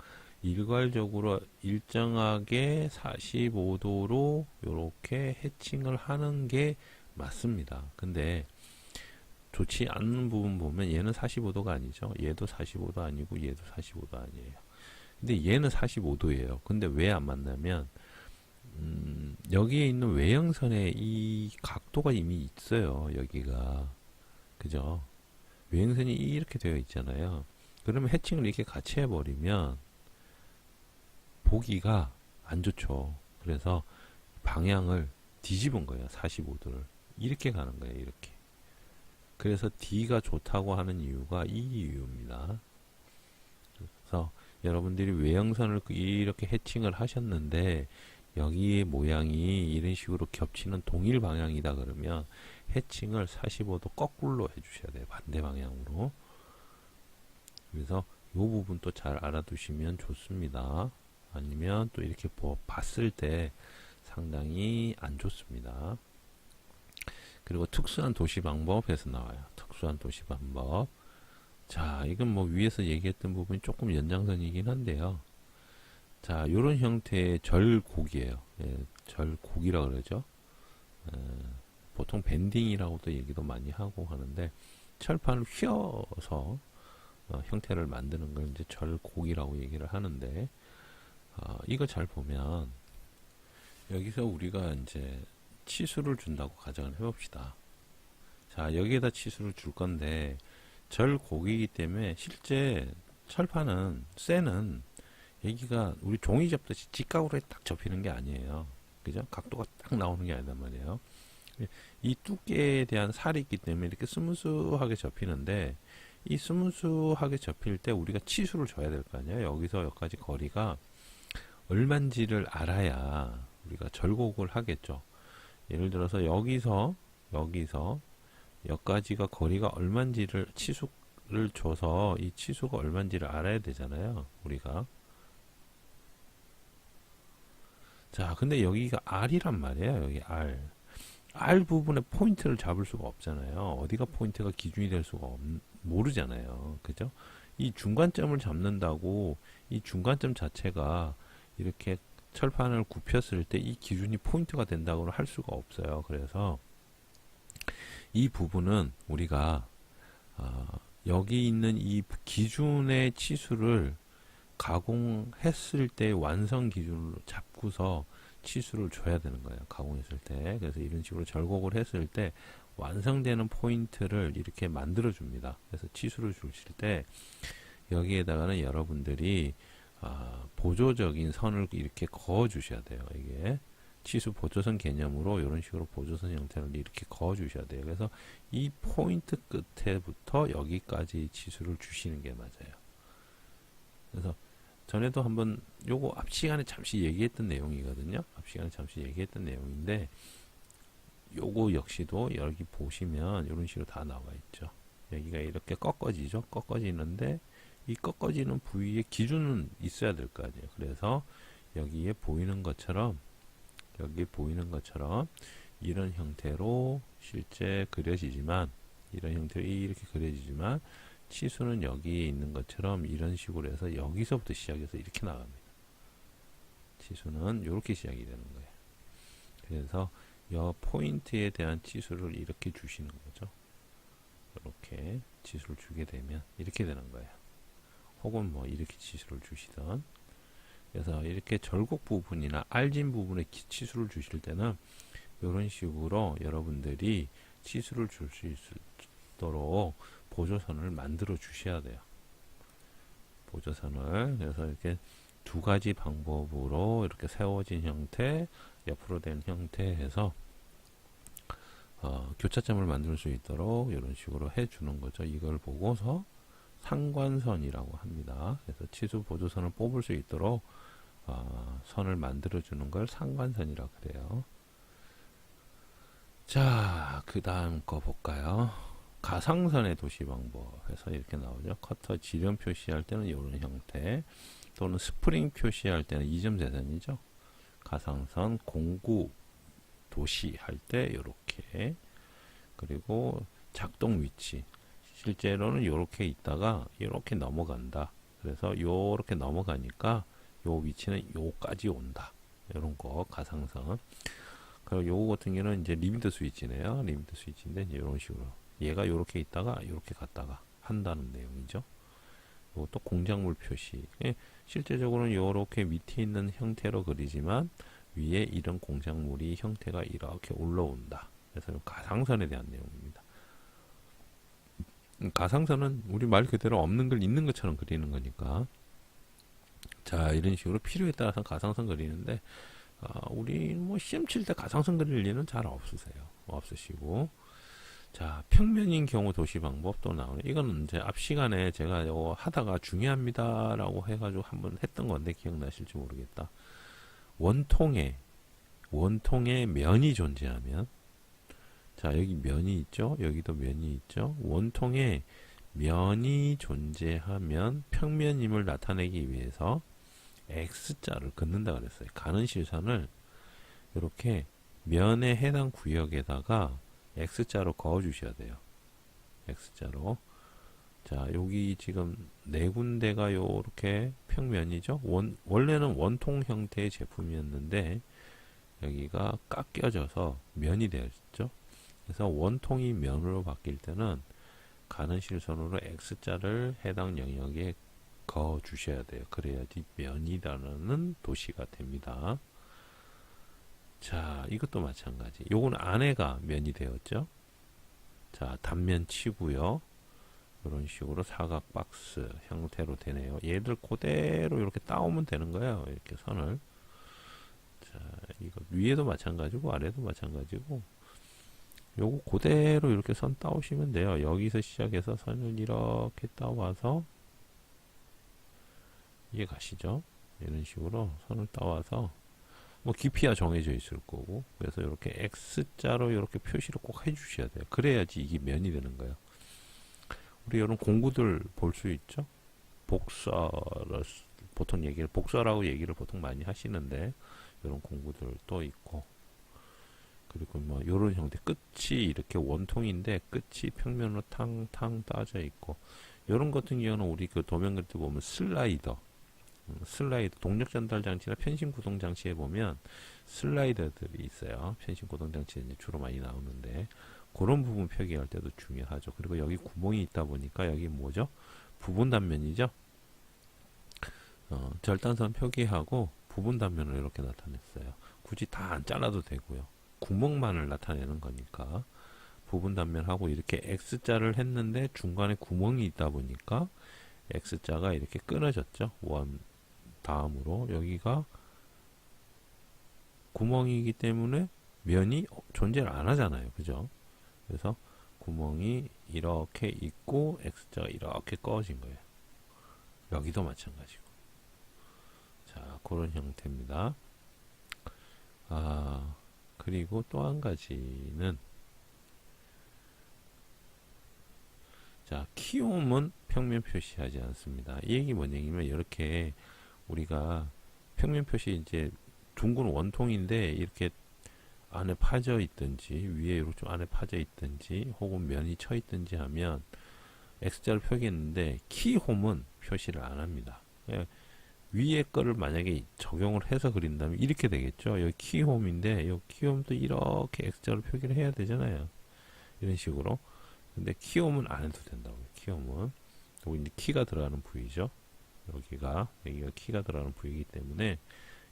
일괄적으로 일정하게 45도로 이렇게 해칭을 하는 게 맞습니다. 근데 좋지 않는 부분 보면 얘는 45도가 아니죠. 얘도 45도 아니고 얘도 45도 아니에요. 근데 얘는 45도예요. 근데 왜 안 맞냐면 여기에 있는 외형선에 이 각도가 이미 있어요. 여기가. 그죠? 외형선이 이렇게 되어 있잖아요. 그러면 해칭을 이렇게 같이 해버리면 보기가 안 좋죠. 그래서 방향을 뒤집은 거예요. 45도를. 이렇게 가는 거예요. 이렇게. 그래서 D가 좋다고 하는 이유가 이 이유입니다. 그래서 여러분들이 외형선을 이렇게 해칭을 하셨는데 여기의 모양이 이런 식으로 겹치는 동일 방향이다 그러면 해칭을 45도 거꾸로 해주셔야 돼요. 반대 방향으로. 그래서 이 부분도 잘 알아두시면 좋습니다. 아니면 또 이렇게 봤을 때 상당히 안 좋습니다. 그리고 특수한 도시 방법에서 나와요. 특수한 도시 방법. 자, 이건 뭐 위에서 얘기했던 부분이 조금 연장선이긴 한데요. 자, 이런 형태의 절곡이에요. 예, 절곡이라 그러죠. 보통 밴딩이라고도 얘기도 많이 하고 하는데 철판을 휘어서 형태를 만드는 걸 이제 절곡이라고 얘기를 하는데 이거 잘 보면 여기서 우리가 이제 치수를 준다고 가정을 해봅시다. 자, 여기에다 치수를 줄 건데 절곡이기 때문에 실제 철판은 쇠는 여기가 우리 종이 접듯이 직각으로 딱 접히는 게 아니에요. 그죠? 각도가 딱 나오는 게 아니란 말이에요. 이 두께에 대한 살이 있기 때문에 이렇게 스무스하게 접히는데 이 스무스하게 접힐 때 우리가 치수를 줘야 될 거 아니에요. 여기서 여기까지 거리가 얼만지를 알아야 우리가 절곡을 하겠죠. 예를 들어서 여기서 여기까지가 거리가 얼만지를 치수를 줘서 이 치수가 얼만지를 알아야 되잖아요. 우리가. 자, 근데 여기가 R이란 말이에요. 여기 R. R 부분에 포인트를 잡을 수가 없잖아요. 어디가 포인트가 기준이 될 수가 모르잖아요. 그죠? 이 중간점을 잡는다고 이 중간점 자체가 이렇게 철판을 굽혔을 때 이 기준이 포인트가 된다고 할 수가 없어요. 그래서 이 부분은 우리가 여기 있는 이 기준의 치수를 가공했을 때 완성 기준으로 잡고서 치수를 줘야 되는 거예요. 가공했을 때. 그래서 이런 식으로 절곡을 했을 때 완성되는 포인트를 이렇게 만들어 줍니다. 그래서 치수를 주실 때 여기에다가는 여러분들이 보조적인 선을 이렇게 그어 주셔야 돼요. 이게 치수 보조선 개념으로 이런 식으로 보조선 형태를 이렇게 그어 주셔야 돼요. 그래서 이 포인트 끝에부터 여기까지 치수를 주시는 게 맞아요. 그래서 전에도 한번 요거 앞 시간에 잠시 얘기했던 내용이거든요. 앞 시간에 잠시 얘기했던 내용인데 요거 역시도 여기 보시면 이런 식으로 다 나와 있죠. 여기가 이렇게 꺾어지죠. 꺾어지는데 이 꺾어지는 부위의 기준은 있어야 될 거 아니에요. 그래서 여기에 보이는 것처럼 이런 형태로 실제 그려지지만 이런 형태로 이렇게 그려지지만 치수는 여기에 있는 것처럼 이런 식으로 해서 여기서부터 시작해서 이렇게 나갑니다. 치수는 이렇게 시작이 되는 거예요. 그래서 이 포인트에 대한 치수를 이렇게 주시는 거죠. 이렇게 치수를 주게 되면 이렇게 되는 거예요. 혹은 뭐 이렇게 치수를 주시던. 그래서 이렇게 절곡 부분이나 알진 부분에 치수를 주실 때는 이런 식으로 여러분들이 치수를 줄 수 있도록 보조선을 만들어 주셔야 돼요. 보조선을. 그래서 이렇게 두 가지 방법으로 이렇게 세워진 형태, 옆으로 된 형태에서 교차점을 만들 수 있도록 이런 식으로 해주는 거죠. 이걸 보고서 상관선이라고 합니다. 그래서 치수 보조선을 뽑을 수 있도록 선을 만들어 주는 걸 상관선이라고 그래요. 자, 그 다음 거 볼까요? 가상선의 도시 방법 해서 이렇게 나오죠. 커터 지름 표시할 때는 이런 형태, 또는 스프링 표시할 때는 2점 대선이죠. 가상선 공구 도시 할 때 이렇게, 그리고 작동 위치, 실제로는 이렇게 있다가 이렇게 넘어간다. 그래서 이렇게 넘어가니까 요 위치는 요까지 온다. 이런 거 가상선. 그리고 요거 같은 경우는 이제 리미트 스위치네요. 리미트 스위치인데 이런 식으로 얘가 요렇게 있다가 요렇게 갔다가 한다는 내용이죠. 이것도 공작물 표시. 실제적으로는 요렇게 밑에 있는 형태로 그리지만 위에 이런 공작물이 형태가 이렇게 올라온다. 그래서 가상선에 대한 내용입니다. 가상선은 우리 말 그대로 없는 걸 있는 것처럼 그리는 거니까. 자, 이런 식으로 필요에 따라서 가상선 그리는데 우리 뭐 시험 칠 때 가상선 그릴 일은 잘 없으세요. 없으시고. 자, 평면인 경우 도시 방법 또 나오네. 이거는 이제 앞 시간에 제가 이거 하다가 중요합니다라고 해가지고 한번 했던 건데 기억나실지 모르겠다. 원통에 면이 존재하면, 자, 여기 면이 있죠. 여기도 면이 있죠. 원통에 면이 존재하면 평면임을 나타내기 위해서 X자를 긋는다 그랬어요. 가는 실선을 이렇게 면에 해당 구역에다가 X자로 그어 주셔야 돼요. X자로. 자, 여기 지금 네 군데가 요렇게 평면이죠. 원래는 원통 형태의 제품이었는데 여기가 깎여져서 면이 되었죠. 그래서 원통이 면으로 바뀔 때는 가는 실선으로 X자를 해당 영역에 그어 주셔야 돼요. 그래야지 면이라는 도시가 됩니다. 자, 이것도 마찬가지. 요거는 안에가 면이 되었죠. 자, 단면 치고요. 이런 식으로 사각 박스 형태로 되네요. 얘들 그대로 이렇게 따오면 되는 거예요. 이렇게 선을. 자, 이거 위에도 마찬가지고 아래도 마찬가지고 요거 그대로 이렇게 선 따오시면 돼요. 여기서 시작해서 선을 이렇게 따와서 이해 가시죠? 이런 식으로 선을 따와서 뭐 깊이야 정해져 있을 거고, 그래서 이렇게 X자로 이렇게 표시를 꼭 해주셔야 돼요. 그래야지 이게 면이 되는 거예요. 우리 이런 공구들 볼 수 있죠? 복사를 보통 복사라고 얘기를 보통 많이 하시는데 이런 공구들도 있고, 그리고 뭐 이런 형태 끝이 이렇게 원통인데 끝이 평면으로 탕탕 따져 있고, 이런 같은 경우는 우리 그 도면 그릴 때 보면 슬라이더 동력 전달 장치나 편심 구동 장치에 보면 슬라이더들이 있어요. 편심 구동 장치에 주로 많이 나오는데 그런 부분 표기할 때도 중요하죠. 그리고 여기 구멍이 있다 보니까 여기 뭐죠? 부분 단면이죠. 절단선 표기하고 부분 단면을 이렇게 나타냈어요. 굳이 다 안 잘라도 되고요. 구멍만을 나타내는 거니까 부분 단면하고 이렇게 X자를 했는데 중간에 구멍이 있다 보니까 X자가 이렇게 끊어졌죠. 원 다음으로 여기가 구멍이기 때문에 면이 존재를 안 하잖아요. 그죠? 그래서 구멍이 이렇게 있고 X자가 이렇게 꺼진 거예요. 여기도 마찬가지고. 자, 그런 형태입니다. 그리고 또 한 가지는, 자, 키움은 평면 표시하지 않습니다. 이 얘기 뭔 얘기냐면, 이렇게 우리가 평면 표시 이제 둥근 원통인데 이렇게 안에 파져 있든지 위에 이렇게 좀 안에 파져 있든지 혹은 면이 쳐 있든지 하면 X자를 표기했는데 키홈은 표시를 안 합니다. 위에 거를 만약에 적용을 해서 그린다면 이렇게 되겠죠. 여기 키홈인데 이 키홈도 이렇게 X자로 표기를 해야 되잖아요. 이런 식으로. 근데 키홈은 안 해도 된다고요. 키홈은 여기 이제 키가 들어가는 부위죠. 여기가 키가 들어가는 부위이기 때문에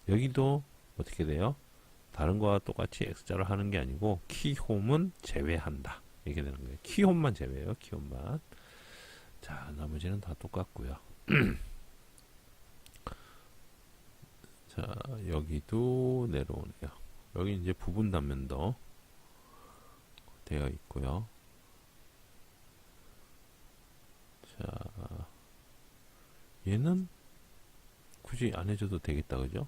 여기도 어떻게 돼요? 다른 거와 똑같이 X자를 하는 게 아니고 키홈은 제외한다. 이렇게 되는 거예요. 키홈만 제외해요. 키홈만. 자, 나머지는 다 똑같고요. 자, 여기도 내려오네요. 여기 이제 부분 단면도 되어 있고요. 자, 얘는 굳이 안 해줘도 되겠다, 그죠?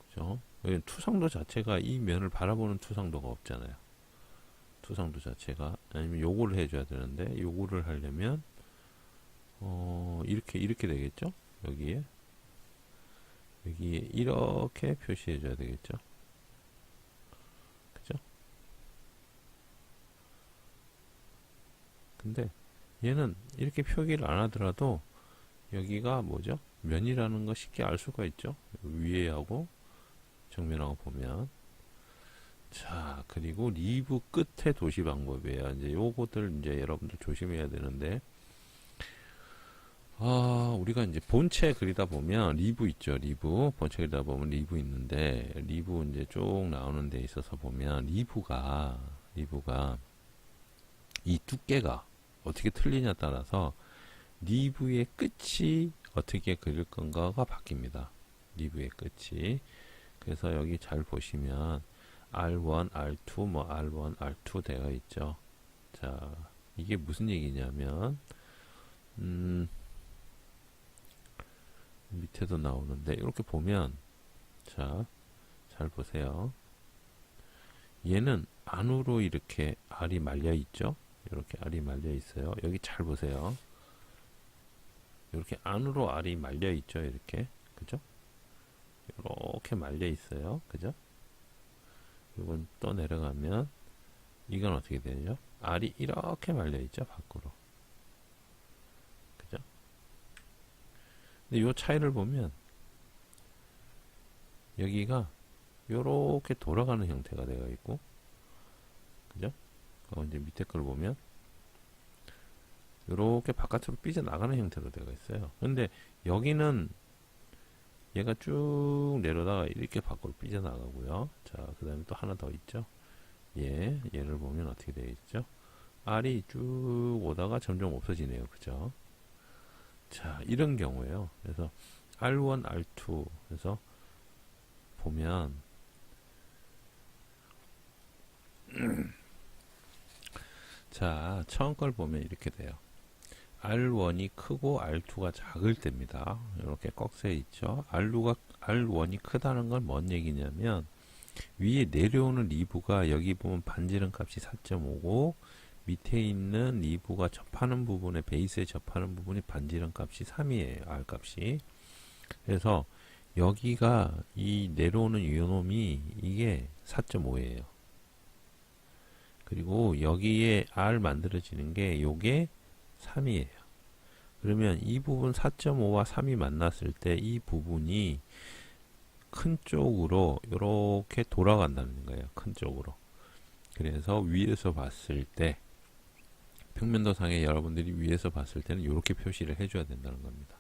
그죠? 투상도 자체가 이 면을 바라보는 투상도가 없잖아요. 투상도 자체가. 아니면 요거를 해줘야 되는데, 요거를 하려면, 이렇게 되겠죠? 여기에 이렇게 표시해줘야 되겠죠? 그죠? 근데 얘는 이렇게 표기를 안 하더라도 여기가 뭐죠? 면이라는 거 쉽게 알 수가 있죠? 위에하고 정면하고 보면. 자, 그리고 리브 끝에 도시 방법이에요. 이제 요거들 이제 여러분들 조심해야 되는데, 우리가 이제 본체 그리다 보면 리브 있죠. 리브. 본체 그리다 보면 리브 있는데, 리브 이제 쭉 나오는 데 있어서 보면 리브가 이 두께가 어떻게 틀리냐에 따라서 리브의 끝이 어떻게 그릴 건가가 바뀝니다. 리브의 끝이. 그래서 여기 잘 보시면 R1, R2, 뭐 R1, R2 되어 있죠. 자, 이게 무슨 얘기냐면 밑에도 나오는데 이렇게 보면, 자, 잘 보세요. 얘는 안으로 이렇게 R이 말려 있죠. 이렇게 R이 말려 있어요. 여기 잘 보세요. 이렇게 안으로 R이 말려 있죠. 이렇게. 그죠? 이렇게 말려 있어요. 그죠? 이건 또 내려가면 이건 어떻게 되죠? R이 이렇게 말려 있죠. 밖으로. 그죠? 근데 이 차이를 보면 여기가 이렇게 돌아가는 형태가 되어 있고, 그죠? 이제 밑에 걸 보면 이렇게 바깥으로 삐져나가는 형태로 되어 있어요. 근데 여기는 얘가 쭉 내려다가 이렇게 밖으로 삐져나가고요. 자, 그 다음에 또 하나 더 있죠. 얘를 보면 어떻게 되어 있죠? R이 쭉 오다가 점점 없어지네요. 그죠? 자, 이런 경우에요. 그래서 R1, R2 그래서 보면 자, 처음 걸 보면 이렇게 돼요. R1이 크고 R2가 작을 때입니다. 이렇게 꺽쇠 있죠. R1이 크다는 건 뭔 얘기냐면 위에 내려오는 리브가 여기 보면 반지름 값이 4.5고 밑에 있는 리브가 접하는 부분에 베이스에 접하는 부분이 반지름 값이 3이에요. R 값이. 그래서 여기가 이 내려오는 요놈이 이게 4.5예요. 그리고 여기에 R 만들어지는 게 요게 3이에요. 그러면 이 부분 4.5와 3이 만났을 때 이 부분이 큰 쪽으로 이렇게 돌아간다는 거예요. 큰 쪽으로. 그래서 위에서 봤을 때 평면도상에 여러분들이 위에서 봤을 때는 이렇게 표시를 해줘야 된다는 겁니다.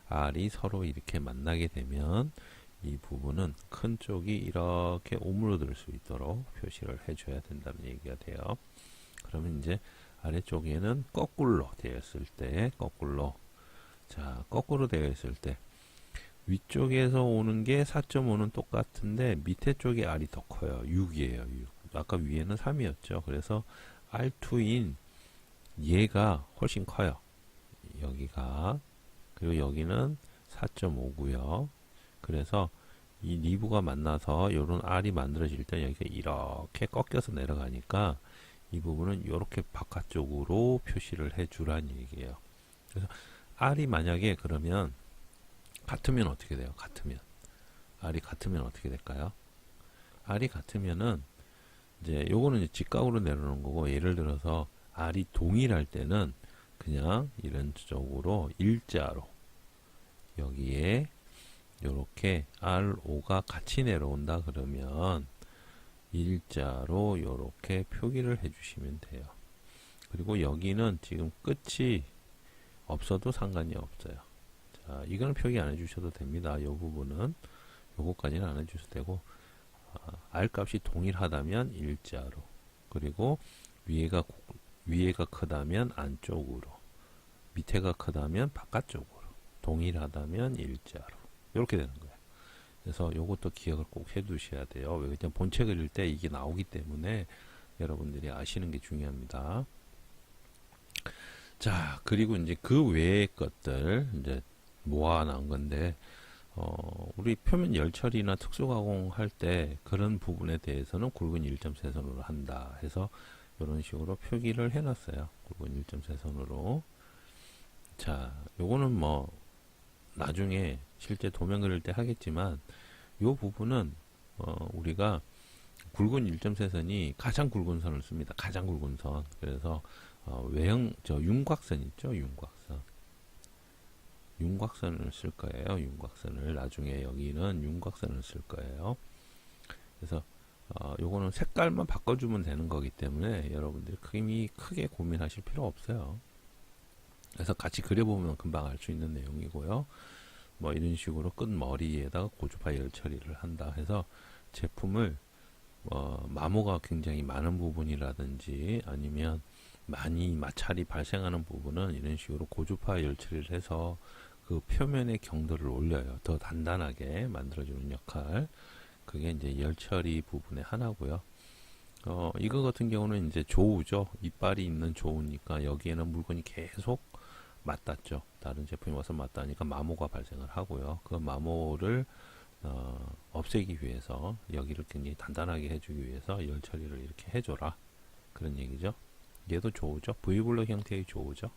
R이 서로 이렇게 만나게 되면 이 부분은 큰 쪽이 이렇게 오므러들 수 있도록 표시를 해줘야 된다는 얘기가 돼요. 그러면 이제 아래쪽에는 거꾸로 되어 있을 때, 거꾸로. 자, 거꾸로 되어 있을 때, 위쪽에서 오는 게 4.5는 똑같은데 밑에 쪽에 R이 더 커요. 6이에요. 6. 아까 위에는 3이었죠. 그래서 R2인 얘가 훨씬 커요. 여기가. 그리고 여기는 4.5고요. 그래서 이 리브가 만나서 이런 R이 만들어질 때 여기가 이렇게 꺾여서 내려가니까 이 부분은 이렇게 바깥쪽으로 표시를 해주란 얘기예요. 그래서 R이 만약에 그러면 같으면 어떻게 돼요? 같으면 R이 같으면 어떻게 될까요? R이 같으면은 이제 요거는 이제 직각으로 내려오는 거고, 예를 들어서 R이 동일할 때는 그냥 이런 쪽으로 일자로 여기에 요렇게 RO가 같이 내려온다 그러면 일자로 요렇게 표기를 해주시면 돼요. 그리고 여기는 지금 끝이 없어도 상관이 없어요. 자, 이거는 표기 안 해주셔도 됩니다. 이 부분은 요거까지는 안 해주셔도 되고, R 값이 동일하다면 일자로, 그리고 위에가 크다면 안쪽으로, 밑에가 크다면 바깥쪽으로, 동일하다면 일자로, 이렇게 되는 거예요. 그래서 요것도 기억을 꼭 해두셔야 돼요. 왜 그냥 본체 그릴 때 이게 나오기 때문에 여러분들이 아시는 게 중요합니다. 자, 그리고 이제 그 외의 것들 이제 모아놓은 건데, 우리 표면 열처리나 특수가공 할 때 그런 부분에 대해서는 굵은 1.3선으로 한다 해서 이런 식으로 표기를 해놨어요. 굵은 1.3선으로. 자, 요거는 뭐 나중에 실제 도면 그릴 때 하겠지만, 요 부분은 우리가 굵은 1.3선이 가장 굵은 선을 씁니다. 가장 굵은 선. 그래서 외형 윤곽선 있죠? 윤곽선을 쓸 거예요. 윤곽선을 나중에 여기는 윤곽선을 쓸 거예요. 그래서 요거는 색깔만 바꿔주면 되는 거기 때문에 여러분들이 크게 고민하실 필요 없어요. 그래서 같이 그려보면 금방 알 수 있는 내용이고요. 뭐 이런 식으로 끝머리에다가 고주파 열 처리를 한다 해서 제품을 마모가 굉장히 많은 부분이라든지 아니면 많이 마찰이 발생하는 부분은 이런 식으로 고주파 열 처리를 해서 그 표면의 경도를 올려요. 더 단단하게 만들어주는 역할. 그게 이제 열 처리 부분의 하나고요. 이거 같은 경우는 이제 조우죠. 이빨이 있는 조우니까 여기에는 물건이 계속 맞닿죠. 다른 제품이 와서 맞닿으니까 마모가 발생을 하고요. 그 마모를 없애기 위해서 여기를 굉장히 단단하게 해주기 위해서 열 처리를 이렇게 해줘라. 그런 얘기죠. 얘도 조우죠. V블럭 형태의 조우죠.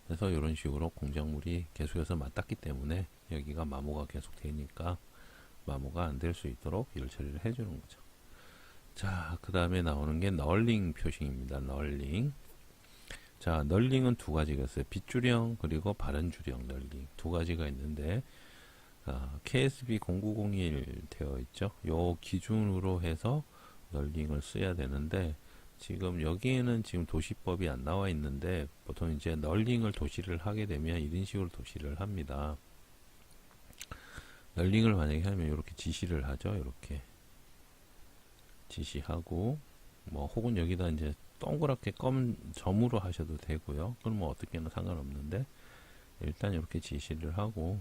그래서 이런 식으로 공작물이 계속해서 맞닿기 때문에 여기가 마모가 계속 되니까 마모가 안 될 수 있도록 열 처리를 해주는 거죠. 자, 그 다음에 나오는 게 널링 표식입니다. 널링. 자, 널링은 두 가지가 있어요. 빗줄형 그리고 바른줄형 널링 두 가지가 있는데, KSB 0901 되어 있죠. 요 기준으로 해서 널링을 써야 되는데, 지금 여기에는 지금 도시법이 안 나와 있는데, 보통 이제 널링을 도시를 하게 되면 이런 식으로 도시를 합니다. 널링을 만약에 하면 이렇게 지시를 하죠. 이렇게 지시하고, 뭐 혹은 여기다 이제 동그랗게 검은 점으로 하셔도 되고요. 그건 뭐 어떻게는 상관없는데, 일단 이렇게 지시를 하고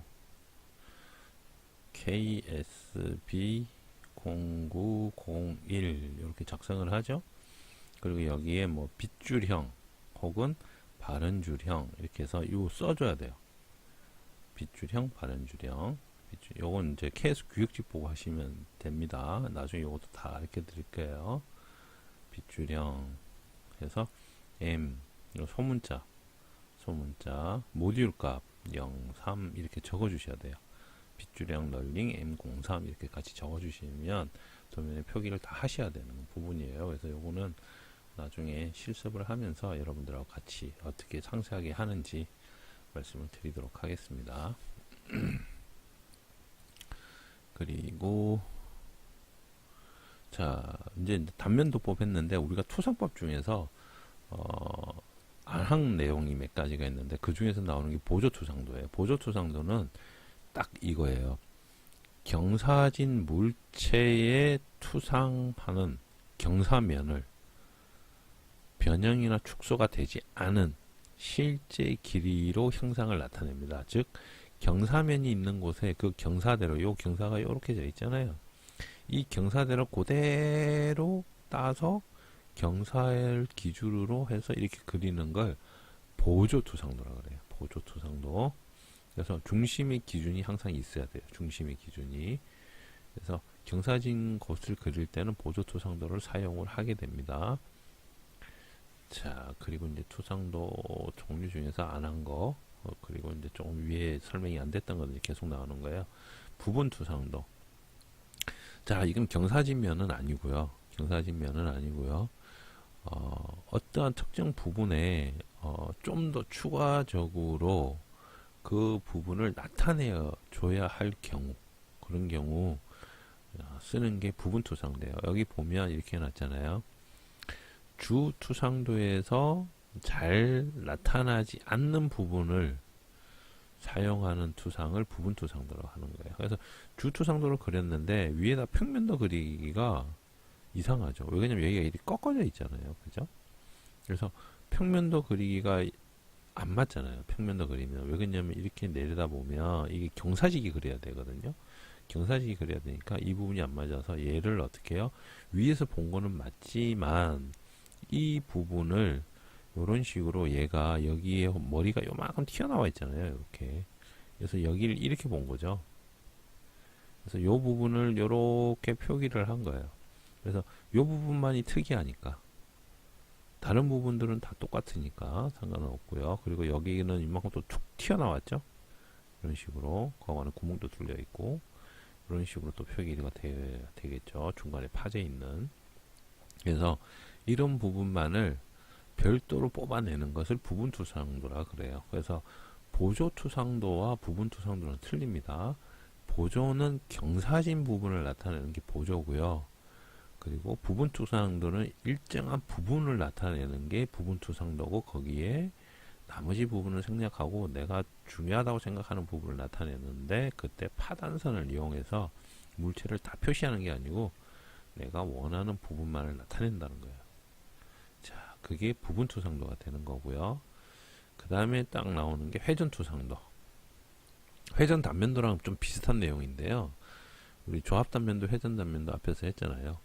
KSB 0901 이렇게 작성을 하죠. 그리고 여기에 뭐 빗줄형 혹은 바른줄형 이렇게 해서 이거 써줘야 돼요. 빗줄형, 바른줄형. 요건 이제 KS 규격집 보고 하시면 됩니다. 나중에 요것도 다 알려 드릴게요. 빗줄형 해서 M 소문자 모듈 값 03 이렇게 적어 주셔야 돼요. 빗줄형 널링 M03 이렇게 같이 적어 주시면 도면에 표기를 다 하셔야 되는 부분이에요. 그래서 요거는 나중에 실습을 하면서 여러분들하고 같이 어떻게 상세하게 하는지 말씀을 드리도록 하겠습니다. 그리고 자, 이제 단면도법 했는데, 우리가 투상법 중에서 안학 내용이 몇 가지가 있는데 그 중에서 나오는 게 보조투상도예요. 보조투상도는 딱 이거예요. 경사진 물체에 투상하는 경사면을 변형이나 축소가 되지 않은 실제 길이로 형상을 나타냅니다. 즉 경사면이 있는 곳에 그 경사대로, 요 경사가 요렇게 져 있잖아요. 이 경사대로 그대로 따서 경사를 기준으로 해서 이렇게 그리는 걸 보조투상도라 그래요. 보조투상도. 그래서 중심의 기준이 항상 있어야 돼요. 중심의 기준이. 그래서 경사진 곳을 그릴 때는 보조투상도를 사용을 하게 됩니다. 자, 그리고 이제 투상도 종류 중에서 안 한 거, 그리고 이제 조금 위에 설명이 안 됐던 것들이 계속 나오는 거예요. 부분 투상도. 자, 이건 경사진면은 아니고요. 경사진면은 아니고요. 어떠한 특정 부분에 좀 더 추가적으로 그 부분을 나타내어 줘야 할 경우, 그런 경우 쓰는 게 부분 투상도예요. 여기 보면 이렇게 해놨잖아요. 주 투상도에서 잘 나타나지 않는 부분을 사용하는 투상을 부분 투상도라고 하는 거예요. 그래서 주 투상도를 그렸는데 위에다 평면도 그리기가 이상하죠. 왜냐면 여기가 이렇게 꺾어져 있잖아요. 그죠? 그래서 평면도 그리기가 안 맞잖아요. 평면도 그리면. 왜 그러냐면 이렇게 내려다 보면 이게 경사지기 그려야 되거든요. 경사지기 그려야 되니까 이 부분이 안 맞아서 얘를 어떻게 해요? 위에서 본 거는 맞지만 이 부분을 이런 식으로 얘가 여기에 머리가 요만큼 튀어나와 있잖아요. 이렇게. 그래서 여기를 이렇게 본 거죠. 그래서 요 부분을 이렇게 표기를 한 거예요. 그래서 요 부분만이 특이하니까 다른 부분들은 다 똑같으니까 상관은 없고요. 그리고 여기는 이만큼 또 툭 튀어나왔죠. 이런 식으로 그 안에 구멍도 뚫려 있고 이런 식으로 또 표기가 되겠죠. 중간에 파져 있는. 그래서 이런 부분만을 별도로 뽑아내는 것을 부분투상도라 그래요. 그래서 보조투상도와 부분투상도는 틀립니다. 보조는 경사진 부분을 나타내는 게 보조고요. 그리고 부분투상도는 일정한 부분을 나타내는 게 부분투상도고, 거기에 나머지 부분을 생략하고 내가 중요하다고 생각하는 부분을 나타내는데, 그때 파단선을 이용해서 물체를 다 표시하는 게 아니고 내가 원하는 부분만을 나타낸다는 거예요. 자, 그게 부분투상도가 되는 거고요. 그 다음에 딱 나오는 게 회전투상도. 회전단면도랑 좀 비슷한 내용인데요. 우리 조합단면도 회전단면도 앞에서 했잖아요.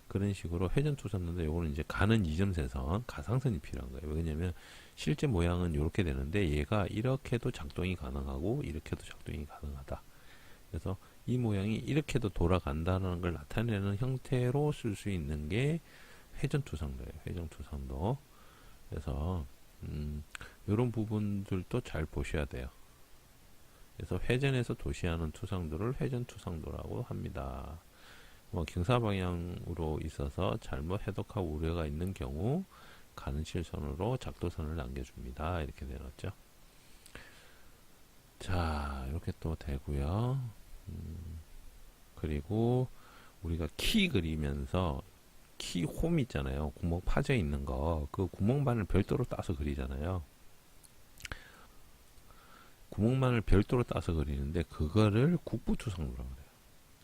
그런 식으로 회전투상도인데 요거는 이제 가는 이점세선, 가상선이 필요한 거예요. 왜냐면 실제 모양은 이렇게 되는데 얘가 이렇게도 작동이 가능하고 이렇게도 작동이 가능하다. 그래서 이 모양이 이렇게도 돌아간다는 걸 나타내는 형태로 쓸 수 있는 게 회전투상도예요. 회전투상도. 그래서 이런 부분들도 잘 보셔야 돼요. 그래서 회전에서 도시하는 투상도를 회전투상도라고 합니다. 경사 방향으로 있어서 잘못 해독하고 우려가 있는 경우 가는 실선으로 작도선을 남겨줍니다. 이렇게 되었죠. 자, 이렇게 또 되고요. 그리고 우리가 키 그리면서 키 홈 있잖아요. 구멍 파져 있는 거. 그 구멍만을 별도로 따서 그리잖아요. 구멍만을 별도로 따서 그리는데 그거를 국부투상도라고 그래요.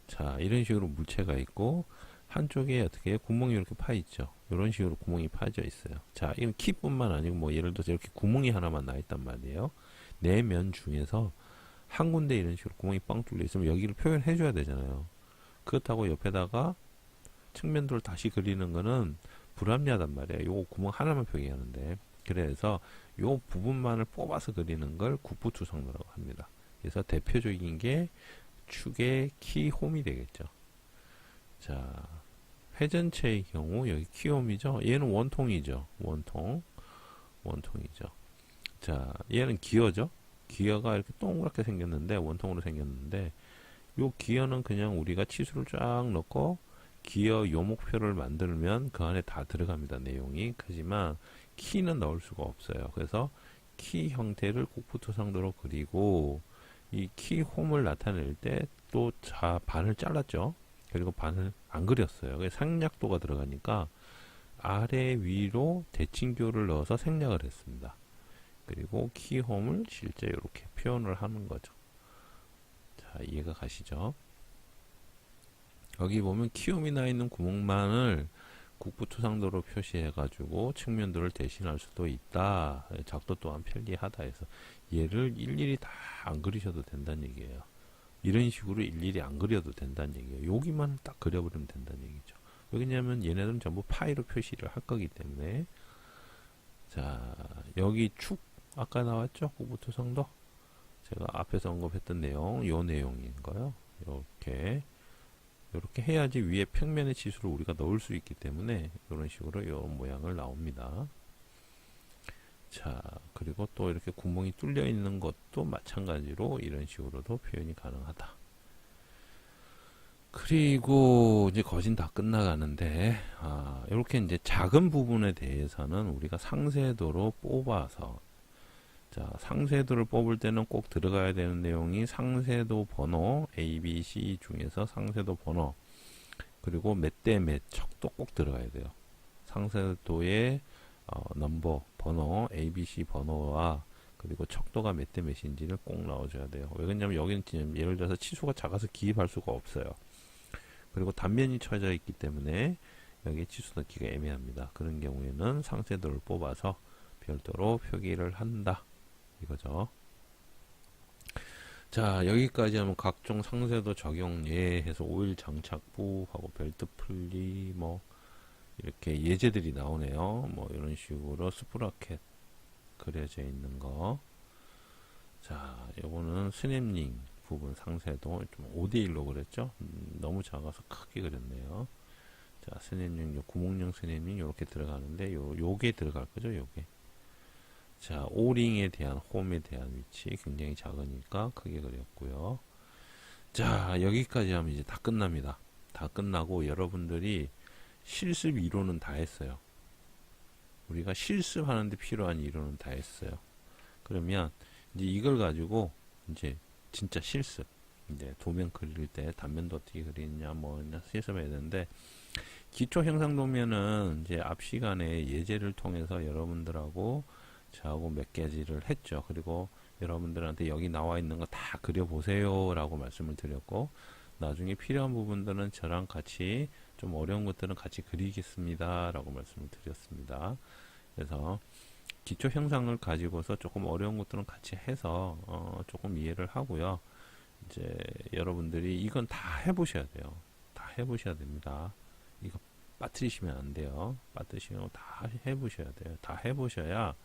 자, 이런 식으로 물체가 있고 한쪽에 어떻게 구멍이 이렇게 파 있죠. 이런 식으로 구멍이 파져 있어요. 자, 이건 키뿐만 아니고 뭐 예를 들어서 이렇게 구멍이 하나만 나 있단 말이에요. 네 면 중에서 한 군데 이런 식으로 구멍이 뻥 뚫려 있으면 여기를 표현해 줘야 되잖아요. 그렇다고 옆에다가 측면도를 다시 그리는 거는 불합리하단 말이에요. 요 구멍 하나만 표기하는데. 그래서 요 부분만을 뽑아서 그리는 걸 국부투상도라고 합니다. 그래서 대표적인 게 축의 키홈이 되겠죠. 자, 회전체의 경우 여기 키홈이죠. 얘는 원통이죠. 원통이죠. 자, 얘는 기어죠. 기어가 이렇게 동그랗게 생겼는데 원통으로 생겼는데 요 기어는 그냥 우리가 치수를 쫙 넣고 기어 요목표를 만들면 그 안에 다 들어갑니다. 내용이. 하지만 키는 넣을 수가 없어요. 그래서 키 형태를 국부투상도로 그리고 이 키 홈을 나타낼 때 또 반을 잘랐죠. 그리고 반을 안 그렸어요. 그래서 생략도가 들어가니까 아래 위로 대칭교를 넣어서 생략을 했습니다. 그리고 키 홈을 실제 이렇게 표현을 하는 거죠. 자, 이해가 가시죠? 여기 보면 키홈이 나 있는 구멍만을 국부토상도로 표시해가지고 측면도를 대신할 수도 있다. 작도 또한 편리하다 해서 얘를 일일이 다 안 그리셔도 된다는 얘기예요. 이런 식으로 일일이 안 그려도 된다는 얘기예요. 여기만 딱 그려버리면 된다는 얘기죠. 왜냐하면 얘네들은 전부 파이로 표시를 할 거기 때문에. 자, 여기 축 아까 나왔죠? 국부토상도 제가 앞에서 언급했던 내용, 요 내용인 거요. 이렇게 해야지 위에 평면의 지수를 우리가 넣을 수 있기 때문에 이런 식으로 이런 모양을 나옵니다. 자, 그리고 또 이렇게 구멍이 뚫려 있는 것도 마찬가지로 이런 식으로도 표현이 가능하다. 그리고 이제 거진 다 끝나가는데, 이렇게 이제 작은 부분에 대해서는 우리가 상세도로 뽑아서, 자, 상세도를 뽑을 때는 꼭 들어가야 되는 내용이 상세도 번호 A, B, C 중에서 상세도 번호, 그리고 몇 대 몇 척도 꼭 들어가야 돼요. 상세도의 넘버, 번호, ABC 번호와 그리고 척도가 몇 대 몇인지를 꼭 넣어줘야 돼요. 왜 그러냐면 여기는 지금 예를 들어서 치수가 작아서 기입할 수가 없어요. 그리고 단면이 쳐져 있기 때문에 여기 치수 넣기가 애매합니다. 그런 경우에는 상세도를 뽑아서 별도로 표기를 한다. 이거죠. 자, 여기까지 하면 각종 상세도 적용 예해서 오일 장착부하고 벨트 풀리 뭐 이렇게 예제들이 나오네요. 뭐 이런 식으로 스프라켓 그려져 있는 거. 자, 요거는 스냅링 부분 상세도 좀 5대1로 그렸죠. 너무 작아서 크게 그렸네요. 자, 스냅링, 요 구멍형 스냅링 요렇게 들어가는데 요게 들어갈 거죠. 요게. 자, 오링에 대한 홈에 대한 위치 굉장히 작으니까 크게 그렸고요. 자, 여기까지 하면 이제 다 끝납니다. 다 끝나고 여러분들이 실습 이론은 다 했어요. 우리가 실습하는데 필요한 이론은 다 했어요. 그러면 이제 이걸 가지고 이제 진짜 실습, 이제 도면 그릴 때 단면도 어떻게 그리느냐 뭐 실습해야 되는데, 기초 형상 도면은 이제 앞 시간에 예제를 통해서 여러분들하고 저하고 몇 가지를 했죠. 그리고 여러분들한테 여기 나와 있는 거 다 그려보세요 라고 말씀을 드렸고, 나중에 필요한 부분들은 저랑 같이 좀 어려운 것들은 같이 그리겠습니다 라고 말씀을 드렸습니다. 그래서 기초 형상을 가지고서 조금 어려운 것들은 같이 해서 조금 이해를 하고요. 이제 여러분들이 이건 다 해보셔야 돼요. 다 해보셔야 됩니다. 이거 빠뜨리시면 안 돼요. 빠뜨리시면 다 해보셔야 돼요. 다 해보셔야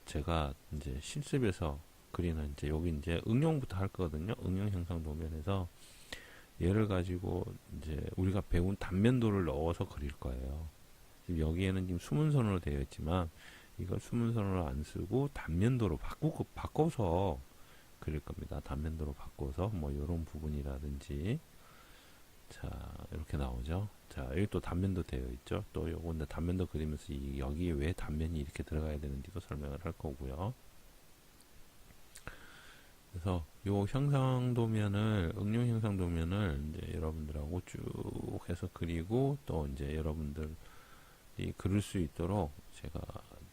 제가 이제 실습에서 그리는 이제 여기 이제 응용부터 할 거거든요. 응용 형상 도면에서 얘를 가지고 이제 우리가 배운 단면도를 넣어서 그릴 거예요. 지금 여기에는 지금 수문선으로 되어 있지만 이걸 수문선으로 안 쓰고 단면도로 바꿔서 그릴 겁니다. 단면도로 바꿔서 뭐 이런 부분이라든지, 자 이렇게 나오죠. 자 여기 또 단면도 되어 있죠. 또 요건 단면도 그리면서 여기에 왜 단면이 이렇게 들어가야 되는지도 설명을 할 거고요. 그래서 요 형상도면을, 응용 형상도면을 이제 여러분들하고 쭉 해서 그리고 또 이제 여러분들이 그릴 수 있도록 제가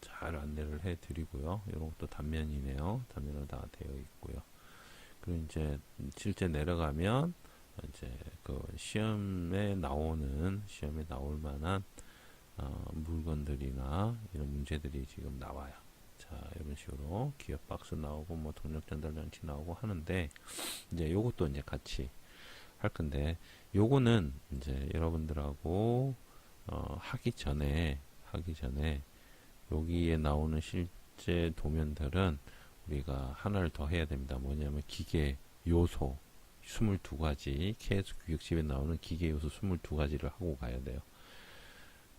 잘 안내를 해 드리고요. 이런 것도 단면이네요. 단면으로 다 되어 있고요. 그리고 이제 실제 내려가면 이제 그 시험에 나올 만한 물건들이나 이런 문제들이 지금 나와요. 자, 이런 식으로 기업 박스 나오고 뭐 동력 전달 장치 나오고 하는데, 이제 요것도 이제 같이 할 건데, 요거는 이제 여러분들하고 하기 전에 여기에 나오는 실제 도면들은 우리가 하나를 더 해야 됩니다. 뭐냐면 기계 요소 22가지, KS 규격집에 나오는 기계 요소 22가지를 하고 가야 돼요.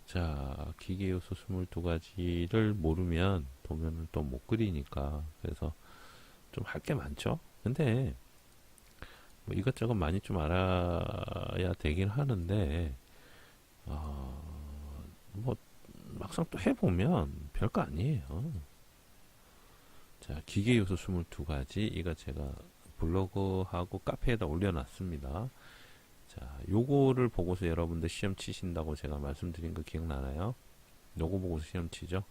자, 기계 요소 22가지를 모르면 도면을 또 못 그리니까, 그래서 좀 할 게 많죠. 근데 뭐 이것저것 많이 좀 알아야 되긴 하는데, 뭐 막상 또 해보면 별거 아니에요. 자, 기계 요소 22가지, 이거 제가 블로그하고 카페에다 올려놨습니다. 자, 요거를 보고서 여러분들 시험 치신다고 제가 말씀드린 거 기억나나요? 요거 보고서 시험 치죠.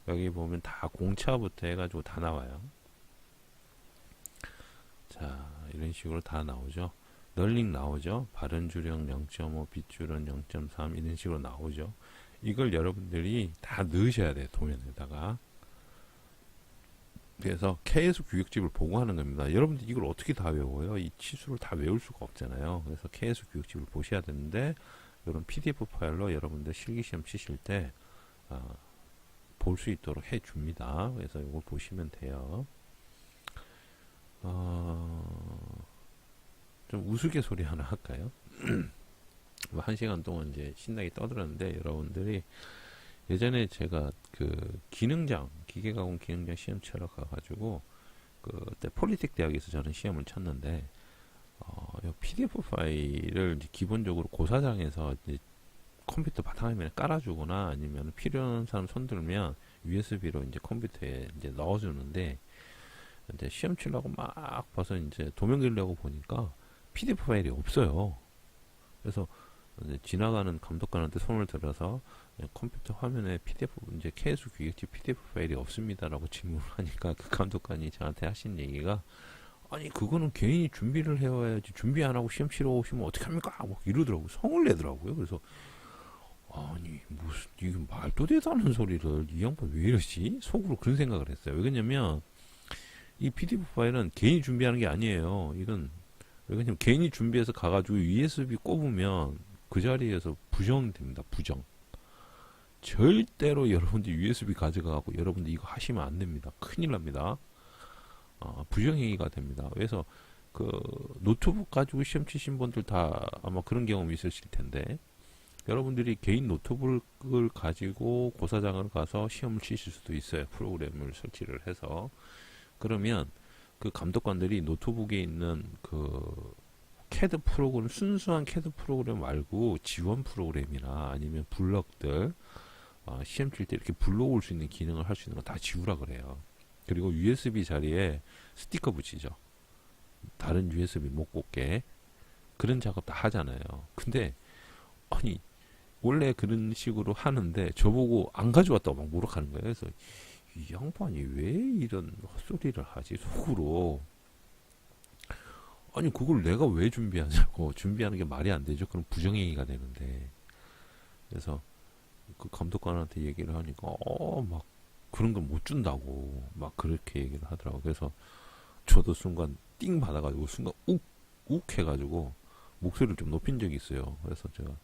여기 보면 다 공차부터 해가지고 다 나와요. 자, 이런 식으로 다 나오죠. 널링 나오죠. 발은주령 0.5, 빗줄은 0.3 이런 식으로 나오죠. 이걸 여러분들이 다 넣으셔야 돼요. 도면에다가. 그래서 KS 규격집을 보고 하는 겁니다. 여러분들 이걸 어떻게 다 외워요? 이 치수를 다 외울 수가 없잖아요. 그래서 KS 규격집을 보셔야 되는데 이런 PDF 파일로 여러분들 실기시험 치실 때 볼 수 있도록 해줍니다. 그래서 이걸 보시면 돼요. 좀 우스갯소리 하나 할까요? 뭐 1시간 동안 이제 신나게 떠들었는데 여러분들이 예전에 제가 그 기능장 기계가공 기능장 시험 치러 가가지고 그때 폴리텍 대학에서 저는 시험을 쳤는데 이 PDF 파일을 이제 기본적으로 고사장에서 이제 컴퓨터 바탕화면에 깔아주거나 아니면 필요한 사람 손들면 USB로 이제 컴퓨터에 이제 넣어주는데 이제 시험 치려고 막 봐서 이제 도면 그리려고 보니까 PDF 파일이 없어요. 그래서 이제 지나가는 감독관한테 손을 들어서 컴퓨터 화면에 PDF 이제 KS 규격집 PDF 파일이 없습니다라고 질문을 하니까 그 감독관이 저한테 하신 얘기가 아니 그거는 개인이 준비를 해와야지 준비 안 하고 시험 치러 오시면 어떻게 합니까? 뭐 이러더라고요. 성을 내더라고요. 그래서 아니 무슨 이게 말도 되도 않은 소리를 이 양반 왜 이러지? 속으로 그런 생각을 했어요. 왜냐면 이 PDF 파일은 개인이 준비하는 게 아니에요. 이건 왜냐면 개인이 준비해서 가가지고 USB 꼽으면 그 자리에서 부정됩니다. 부정. 절대로 여러분들 USB 가져가고 여러분들 이거 하시면 안 됩니다. 큰일 납니다. 부정행위가 됩니다. 그래서 그 노트북 가지고 시험 치신 분들 다 아마 그런 경험이 있으실 텐데 여러분들이 개인 노트북을 가지고 고사장을 가서 시험을 치실 수도 있어요. 프로그램을 설치를 해서. 그러면 그 감독관들이 노트북에 있는 그 CAD 프로그램, 순수한 CAD 프로그램 말고 지원 프로그램이나 아니면 블럭들, 시험 칠 때 이렇게 불러올 수 있는 기능을 할 수 있는 거 다 지우라 그래요. 그리고 USB 자리에 스티커 붙이죠. 다른 USB 못 꽂게. 그런 작업 다 하잖아요. 근데, 아니, 원래 그런 식으로 하는데 저보고 안 가져왔다고 막 뭐라 하는 거예요. 그래서 이 양반이 왜 이런 헛소리를 하지 속으로. 아니 그걸 내가 왜 준비하냐고. 준비하는 게 말이 안 되죠. 그럼 부정행위가 되는데. 그래서 그 감독관한테 얘기를 하니까 막 그런 걸 못 준다고 막 그렇게 얘기를 하더라고. 그래서 저도 순간 띵 받아가지고 순간 욱 해가지고 목소리를 좀 높인 적이 있어요. 그래서 제가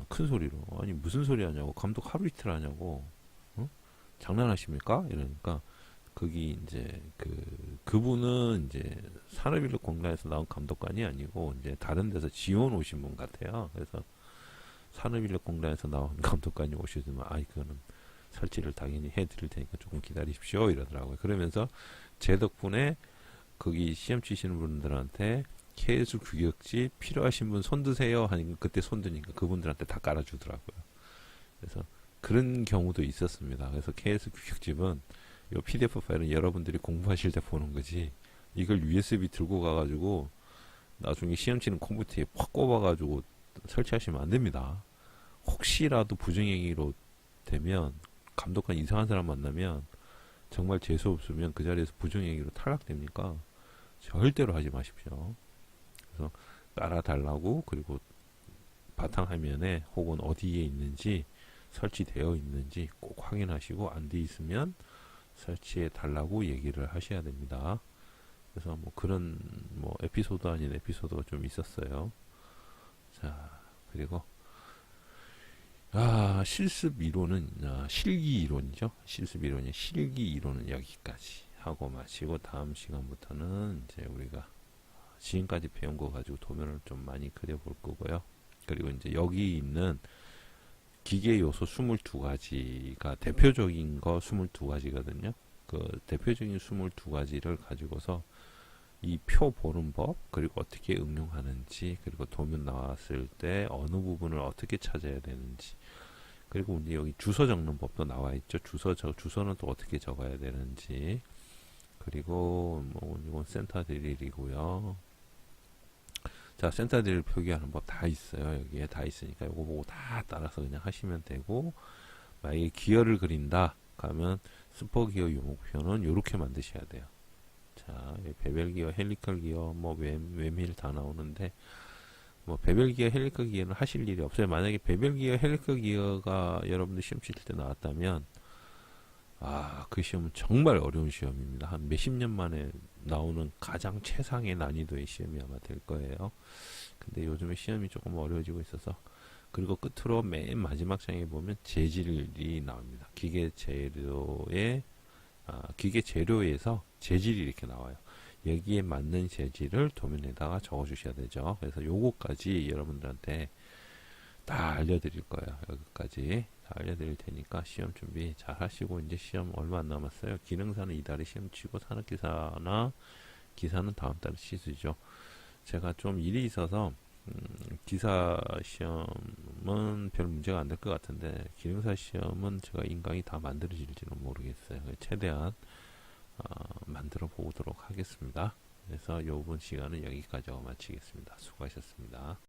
큰 소리로 아니 무슨 소리 하냐고. 감독 하루 이틀 하냐고. 장난하십니까? 이러니까 거기 이제 그분은 이제 산업인력공단에서 나온 감독관이 아니고 이제 다른 데서 지원 오신 분 같아요. 그래서 산업인력공단에서 나온 감독관이 오시더만 그거는 설치를 당연히 해드릴 테니까 조금 기다리십시오 이러더라고요. 그러면서 제 덕분에 거기 시험 치시는 분들한테 KS 규격집 필요하신 분 손드세요 하니까 그때 손드니까 그분들한테 다 깔아주더라고요. 그래서 그런 경우도 있었습니다. 그래서 KS 규격집은 이 PDF 파일은 여러분들이 공부하실 때 보는 거지 이걸 USB 들고 가가지고 나중에 시험 치는 컴퓨터에 확 꼽아가지고 설치하시면 안 됩니다. 혹시라도 부정행위로 되면 감독관 이상한 사람 만나면 정말 재수 없으면 그 자리에서 부정행위로 탈락됩니까? 절대로 하지 마십시오. 그래서 깔아달라고 그리고 바탕화면에 혹은 어디에 있는지 설치되어 있는지 꼭 확인하시고 안 돼 있으면 설치해 달라고 얘기를 하셔야 됩니다. 그래서 뭐 그런 뭐 에피소드 아닌 에피소드가 좀 있었어요. 자, 그리고 실습 이론은 실기 이론이죠. 실습 이론이 실기 이론은 여기까지 하고 마치고 다음 시간부터는 이제 우리가 지금까지 배운 거 가지고 도면을 좀 많이 그려볼 거고요. 그리고 이제 여기 있는 기계 요소 22가지가 대표적인 거 22가지거든요. 그 대표적인 22가지를 가지고서 이 표 보는 법, 그리고 어떻게 응용하는지, 그리고 도면 나왔을 때 어느 부분을 어떻게 찾아야 되는지, 그리고 이제 여기 주소 적는 법도 나와 있죠. 주소는 또 어떻게 적어야 되는지, 그리고 뭐 이건 센터 드릴이고요. 자, 센터 드릴 표기하는 법 다 있어요. 여기에 다 있으니까 이거 보고 다 따라서 그냥 하시면 되고, 만약에 기어를 그린다, 그러면 스포 기어 유목표는 이렇게 만드셔야 돼요. 자, 베벨 기어, 헬리컬 기어, 뭐 웸힐 다 나오는데, 뭐 베벨 기어, 헬리컬 기어는 하실 일이 없어요. 만약에 베벨 기어, 헬리컬 기어가 여러분들 시험 칠 때 나왔다면, 그 시험은 정말 어려운 시험입니다. 한 몇십 년 만에 나오는 가장 최상의 난이도의 시험이 아마 될 거예요. 근데 요즘에 시험이 조금 어려워지고 있어서, 그리고 끝으로 맨 마지막 장에 보면 재질이 나옵니다. 기계 재료에서 재질이 이렇게 나와요. 여기에 맞는 재질을 도면에다가 적어 주셔야 되죠. 그래서 요거까지 여러분들한테 다 알려드릴 거예요. 여기까지 다 알려드릴 테니까 시험 준비 잘 하시고, 이제 시험 얼마 안 남았어요. 기능사는 이달에 시험 치고, 산업기사나 기사는 다음 달에 치수죠. 제가 좀 일이 있어서 기사 시험은 별 문제가 안 될 것 같은데, 기능사 시험은 제가 인강이 다 만들어질지는 모르겠어요. 최대한 만들어 보도록 하겠습니다. 그래서 이번 시간은 여기까지 하고 마치겠습니다. 수고하셨습니다.